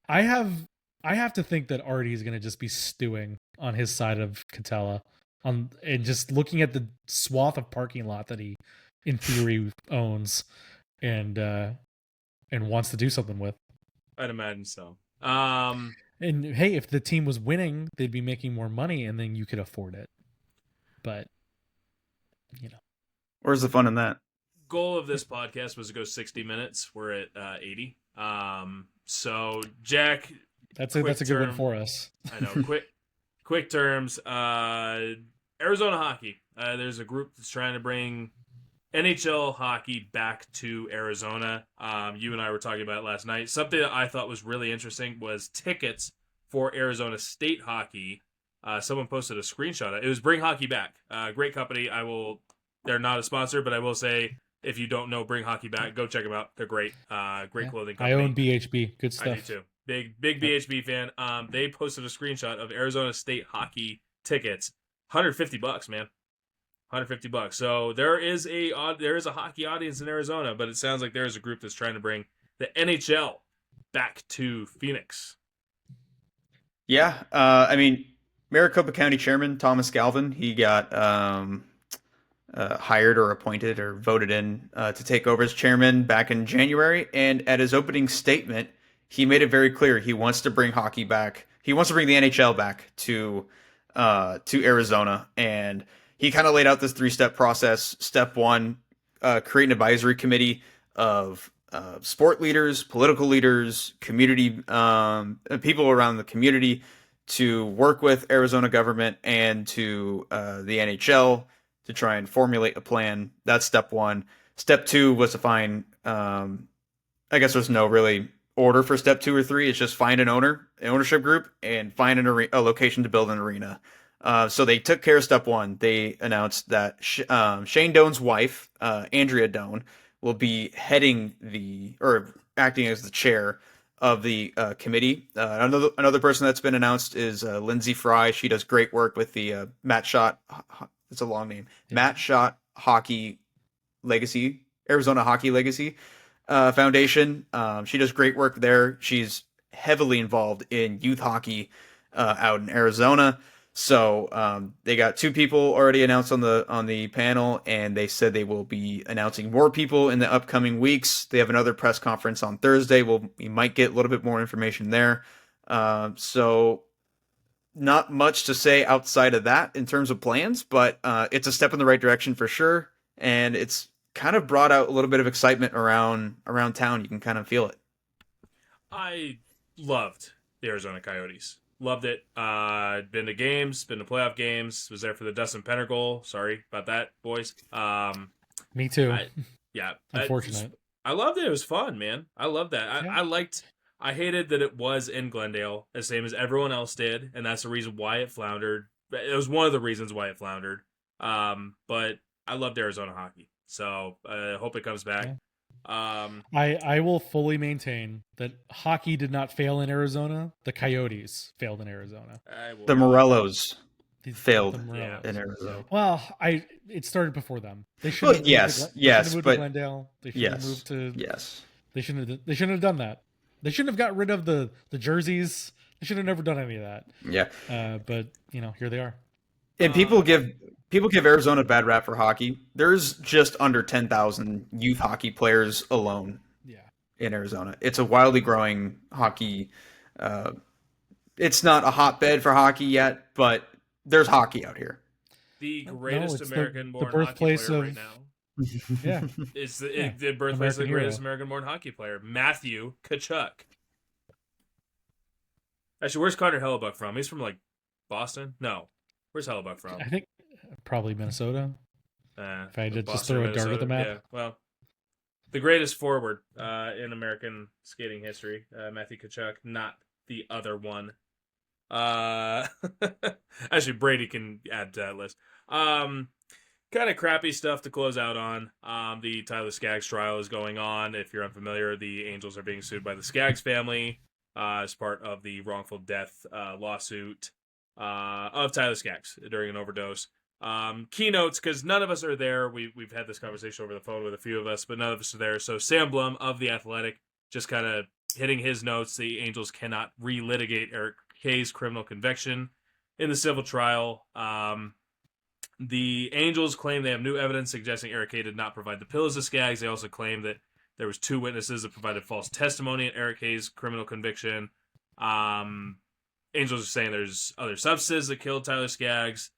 I have to think that Artie is going to just be stewing on his side of Katella, and just looking at the swath of parking lot that he, in theory, owns, and wants to do something with. I'd imagine so. And hey, if the team was winning, they'd be making more money, and then you could afford it. But where's the fun in that? Goal of this podcast was to go 60 minutes. We're at 80. So Jack, that's a good one for us. I know. Quick terms. Arizona hockey. There's a group that's trying to bring NHL hockey back to Arizona. You and I were talking about it last night. Something that I thought was really interesting was tickets for Arizona State hockey. Someone posted a screenshot. It was Bring Hockey Back. Great company. They're not a sponsor, but I will say, if you don't know Bring Hockey Back, go check them out. They're great. Great clothing company. I own BHB. Good stuff. I do too. Big BHB fan. They posted a screenshot of Arizona State hockey tickets. $150, man. $150. So there is a hockey audience in Arizona, but it sounds like there is a group that's trying to bring the NHL back to Phoenix. Yeah, Maricopa County Chairman Thomas Galvin, he got hired or appointed or voted in to take over as chairman back in January, and at his opening statement, he made it very clear he wants to bring hockey back. He wants to bring the NHL back to Arizona, and he kind of laid out this 3-step process. Step 1, create an advisory committee of sport leaders, political leaders, community people around the community to work with Arizona government and to the NHL to try and formulate a plan. That's step 1. Step 2 was to find, I guess there's no really order for step 2 or 3. It's just find an ownership group, and find a location to build an arena. So they took care of step 1. They announced that Shane Doan's wife, Andrea Doan, will be acting as the chair of the committee. Another person that's been announced is Lindsay Fry. She does great work with the Matt Schott. It's a long name. Yeah. Matt Schott Hockey Legacy, Arizona Hockey Legacy Foundation. She does great work there. She's heavily involved in youth hockey out in Arizona. So they got 2 people already announced on the panel, and they said they will be announcing more people in the upcoming weeks. They have another press conference on Thursday. We might get a little bit more information there. So not much to say outside of that in terms of plans, but it's a step in the right direction for sure, and it's kind of brought out a little bit of excitement around town. You can kind of feel it. I loved the Arizona Coyotes. Loved it. Been to games, been to playoff games. Was there for the Dustin Penner goal. Sorry about that, boys. Me too. Unfortunate. I loved it. It was fun, man. I loved that. Yeah. I hated that it was in Glendale, the same as everyone else did, and that's the reason why it floundered. It was one of the reasons why it floundered. But I loved Arizona hockey, so I hope it comes back. Yeah. I will fully maintain that hockey did not fail in Arizona. The Coyotes failed in Arizona. The Morellos failed in Arizona. Well, it started before them. They should have moved to Glendale. They should have moved to They shouldn't have done that. They shouldn't have got rid of the jerseys. They should have never done any of that. Yeah. But here they are. And people give Arizona a bad rap for hockey. There's just under 10,000 youth hockey players alone. Yeah. In Arizona, it's a wildly growing hockey. It's not a hotbed for hockey yet, but there's hockey out here. The greatest American-born the birthplace hockey player of right now. Yeah. It's the birthplace of the greatest American-born hockey player, Matthew Tkachuk. Actually, where's Connor Hellebuck from? He's from, like, Boston? No. Where's Hellebuck from? I think probably Minnesota. If I had to just throw a dart at the map. Yeah, well, the greatest forward in American skating history, Matthew Tkachuk, not the other one. Actually, Brady can add to that list. Kind of crappy stuff to close out on. The Tyler Skaggs trial is going on. If you're unfamiliar, the Angels are being sued by the Skaggs family as part of the wrongful death lawsuit of Tyler Skaggs during an overdose. Keynotes, because none of us are there. We've had this conversation over the phone with a few of us, but none of us are there. So Sam Blum of The Athletic just kind of hitting his notes. The Angels cannot relitigate Eric Kay's criminal conviction in the civil trial. The Angels claim they have new evidence suggesting Eric Kay did not provide the pills to Skaggs. They also claim that there was 2 witnesses that provided false testimony in Eric Kay's criminal conviction. Angels are saying there's other substances that killed Tyler Skaggs.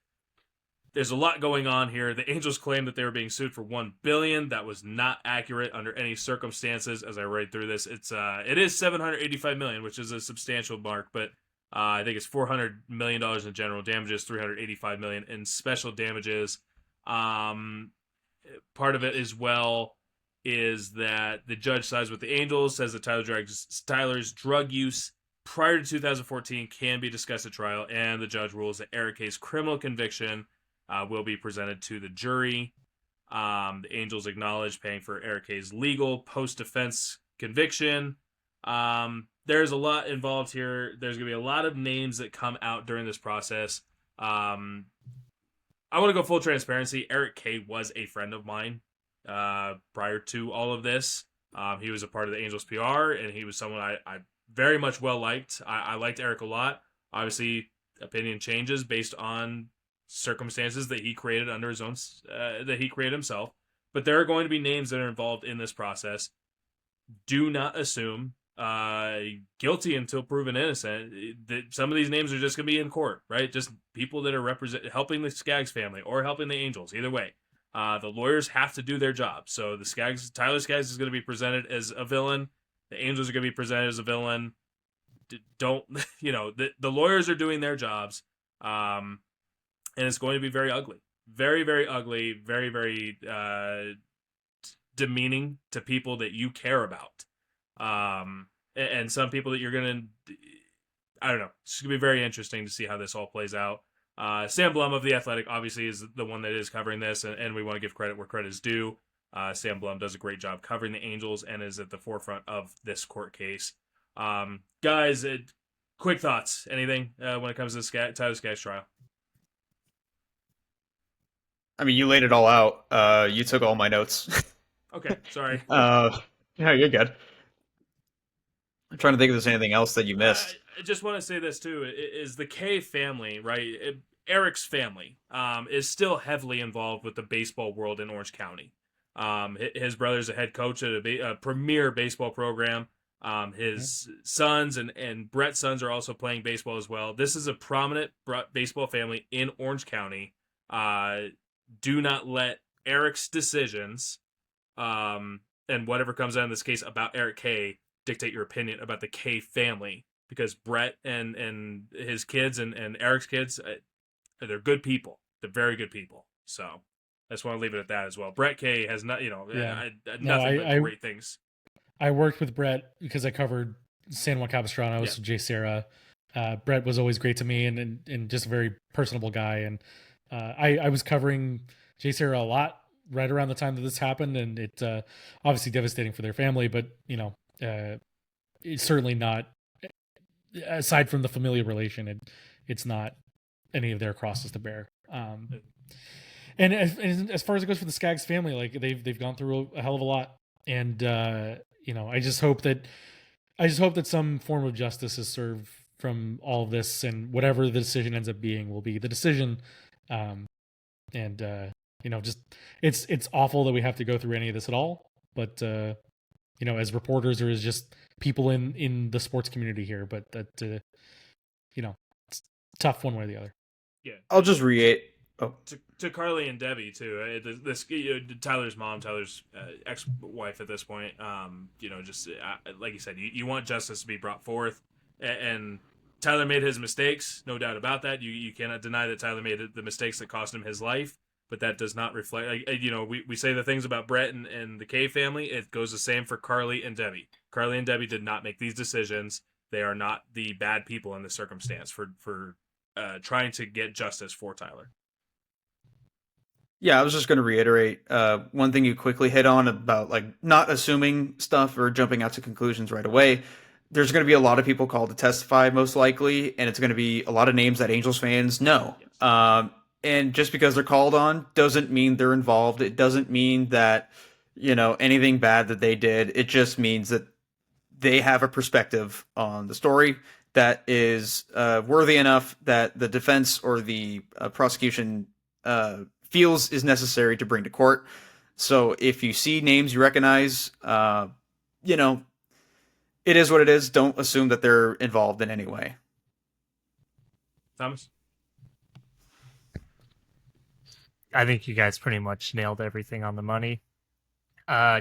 There's a lot going on here. The Angels claim that they were being sued for $1 billion. That was not accurate under any circumstances. As I read through this, it is $785 million, which is a substantial mark, but I think it's $400 million in general damages, $385 million in special damages. Part of it as well is that the judge sides with the Angels, says that Tyler's drug use prior to 2014 can be discussed at trial, and the judge rules that Eric Kay's criminal conviction will be presented to the jury. The Angels acknowledge paying for Eric Kay's legal post-defense conviction. There's a lot involved here. There's going to be a lot of names that come out during this process. I want to go full transparency. Eric Kay was a friend of mine prior to all of this. He was a part of the Angels PR, and he was someone I very much well-liked. I liked Eric a lot. Obviously, opinion changes based on circumstances that he created under his own, that he created himself. But there are going to be names that are involved in this process. Do not assume guilty until proven innocent. Some of these names are just going to be in court, right? Just people that are helping the Skaggs family or helping the Angels. Either way, the lawyers have to do their job. So Tyler Skaggs is going to be presented as a villain. The Angels are going to be presented as a villain. The lawyers are doing their jobs. And it's going to be very ugly. Very, very ugly. Very, very demeaning to people that you care about. And some people that you're going to... I don't know. It's going to be very interesting to see how this all plays out. Sam Blum of The Athletic obviously is the one that is covering this, and we want to give credit where credit is due. Sam Blum does a great job covering the Angels and is at the forefront of this court case. Guys, quick thoughts. Anything when it comes to the Tyler Skaggs trial? I mean, you laid it all out. You took all my notes. Okay, sorry. Yeah, you're good. I'm trying to think if there's anything else that you missed. I just want to say this, too, is the Kay family, right? Eric's family is still heavily involved with the baseball world in Orange County. His brother's a head coach at a premier baseball program. His sons and Brett's sons are also playing baseball as well. This is a prominent baseball family in Orange County. Do not let Eric's decisions and whatever comes out in this case about Eric Kay dictate your opinion about the Kay family, because Brett and his kids and Eric's kids, they're good people. They're very good people. So I just want to leave it at that as well. Brett Kay has not, nothing but great things. I worked with Brett because I covered San Juan Capistrano, so Jay Serra. Brett was always great to me and just a very personable guy. And I was covering Jay Serra a lot right around the time that this happened, and it's obviously devastating for their family, but it's certainly not, aside from the familial relation, it's not any of their crosses to bear. And as far as it goes for the Skaggs family, like they've gone through a hell of a lot, and I just hope that some form of justice is served from all of this, and whatever the decision ends up being will be the decision. And just it's awful that we have to go through any of this at all, but as reporters or as just people in the sports community here, but that it's tough one way or the other. Yeah, I'll just reiterate. Oh, to Carly and Debbie too. This Tyler's mom, Tyler's ex-wife at this point. Just like you said, you want justice to be brought forth, and Tyler made his mistakes, no doubt about that. You cannot deny that Tyler made the mistakes that cost him his life, but that does not reflect. We say the things about Brett and the Cave family. It goes the same for Carly and Debbie. Carly and Debbie did not make these decisions. They are not the bad people in this circumstance for trying to get justice for Tyler. Yeah, I was just going to reiterate one thing you quickly hit on about like not assuming stuff or jumping out to conclusions right away. There's going to be a lot of people called to testify, most likely, and it's going to be a lot of names that Angels fans know. Yes. And just because they're called on doesn't mean they're involved. It doesn't mean that anything bad that they did. It just means that they have a perspective on the story that is worthy enough that the defense or the prosecution feels is necessary to bring to court. So if you see names you recognize, it is what it is. Don't assume that they're involved in any way. Thomas? I think you guys pretty much nailed everything on the money.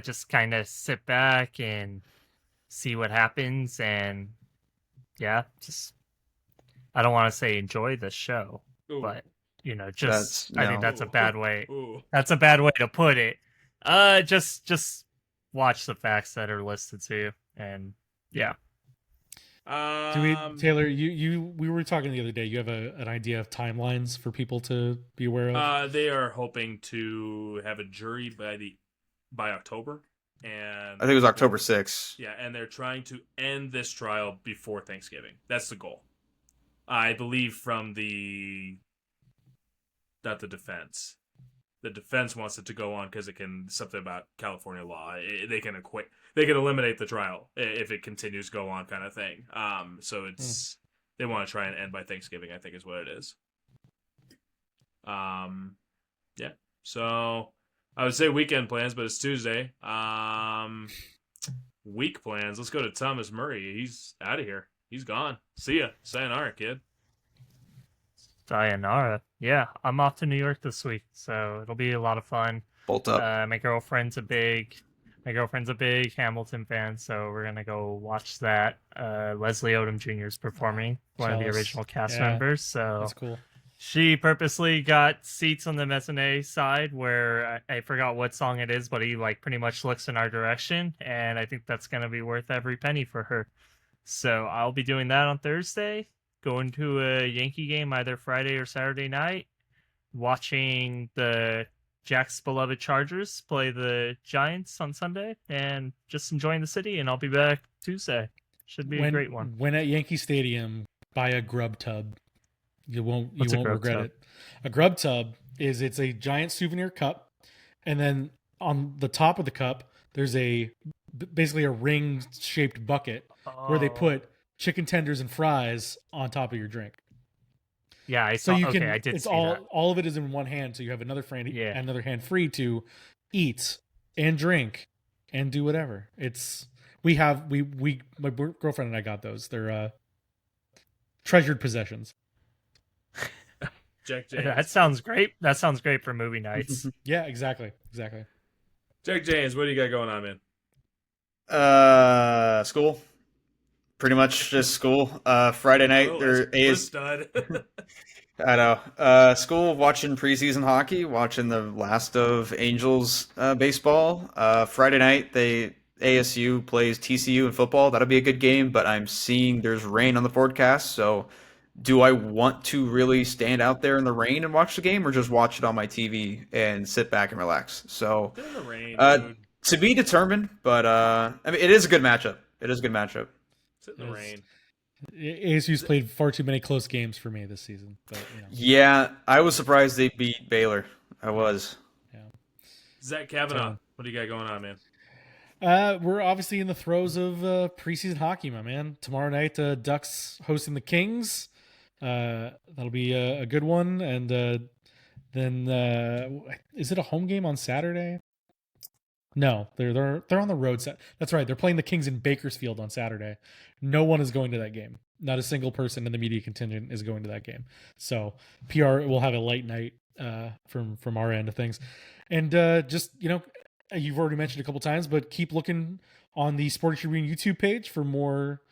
Just kind of sit back and see what happens. And yeah, I don't want to say enjoy the show, Ooh. But I think that's a bad way. Ooh. That's a bad way to put it. Just watch the facts that are listed to you, and yeah. Taylor, we were talking the other day. You have an idea of timelines for people to be aware of? They are hoping to have a jury by October, and I think it was October 6th. Yeah, and they're trying to end this trial before Thanksgiving. That's the goal. I believe from not the defense. The defense wants it to go on because it can something about California law. They can eliminate the trial if it continues to go on, kind of thing. So it's they want to try and end by Thanksgiving, I think is what it is. Yeah. So I would say weekend plans, but it's Tuesday. Week plans. Let's go to Thomas Murray. He's out of here. He's gone. See ya. Sayonara, kid. Sayonara. Yeah, I'm off to New York this week, so it'll be a lot of fun. Bolt up. My girlfriend's a big Hamilton fan, so we're gonna go watch that. Leslie Odom Jr. is performing, one of the original cast members. So that's cool. She purposely got seats on the mezzanine side where I forgot what song it is, but he pretty much looks in our direction, and I think that's gonna be worth every penny for her. So I'll be doing that on Thursday. Going to a Yankee game either Friday or Saturday night, watching the Jack's beloved Chargers play the Giants on Sunday, and just enjoying the city, and I'll be back Tuesday. Should be a great one. When at Yankee Stadium, buy a grub tub. You won't regret it. A grub tub it's a giant souvenir cup, and then on the top of the cup, there's basically a ring-shaped bucket where they put chicken tenders and fries on top of your drink. Yeah, I saw. I did. It's see all that. All of it is in one hand, so you have another hand free to eat and drink and do whatever. My girlfriend and I got those. They're treasured possessions. Jack James. That sounds great. That sounds great for movie nights. Yeah, exactly. Jack James, what do you got going on, man? School. Pretty much just school. Friday night, stud. I know. School, watching preseason hockey, watching the last of Angels baseball. Friday night, ASU plays TCU in football. That'll be a good game, but I'm seeing there's rain on the forecast, so do I want to really stand out there in the rain and watch the game, or just watch it on my TV and sit back and relax? So, in the rain, dude. To be determined, but it is a good matchup. Sit in the rain. ASU's played far too many close games for me this season. But, Yeah, I was surprised they beat Baylor. I was. Yeah. Zach Kavanaugh, what do you got going on, man? We're obviously in the throes of preseason hockey, my man. Tomorrow night, Ducks hosting the Kings. That'll be a good one. And then is it a home game on Saturday? No, they're on the road. That's right. They're playing the Kings in Bakersfield on Saturday. No one is going to that game. Not a single person in the media contingent is going to that game. So PR will have a light night from our end of things. And just, you've already mentioned a couple times, but keep looking on the Sporting Tribune YouTube page for more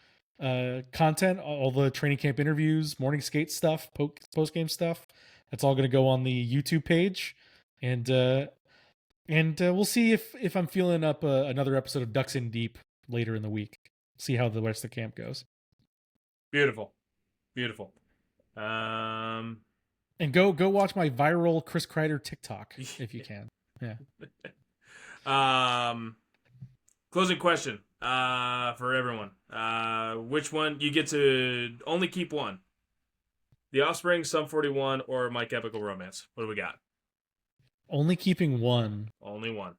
content, all the training camp interviews, morning skate stuff, post game stuff. That's all going to go on the YouTube page. And we'll see if I'm feeling up another episode of Ducks in Deep later in the week. See how the rest of the camp goes. Beautiful. And go watch my viral Chris Kreider TikTok if you can. Yeah. Closing question for everyone. Which one you get to only keep one? The Offspring, Sum 41, or My Chemical Romance? What do we got? Only keeping one. Only one.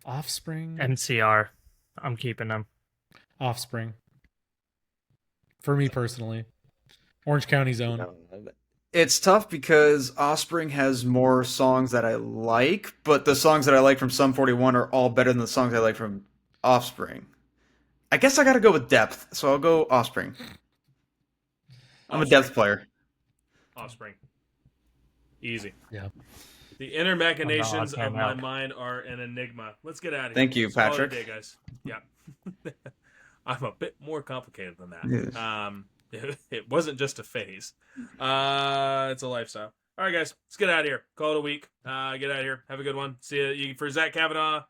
Offspring. NCR. I'm keeping them. Offspring. For me personally. Orange County's own. It's tough because Offspring has more songs that I like, but the songs that I like from Sum 41 are all better than the songs I like from Offspring. I guess I gotta go with depth, so I'll go Offspring. I'm a depth player. Offspring. Easy. Yeah. The inner machinations Oh, no, of my mind are an enigma. Let's get out of here. Thank you, Let's call it a Patrick. day, guys. Yeah. I'm a bit more complicated than that. Yes. It wasn't just a phase. It's a lifestyle. All right, guys. Let's get out of here. Call it a week. Get out of here. Have a good one. See you. For Zach Kavanaugh,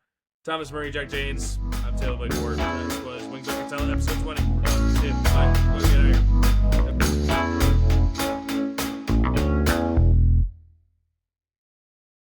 Thomas Murray, Jack Janes, I'm Taylorblakeward. This was Wings Up Katella, episode 20. See you. Bye. Let's get out of here.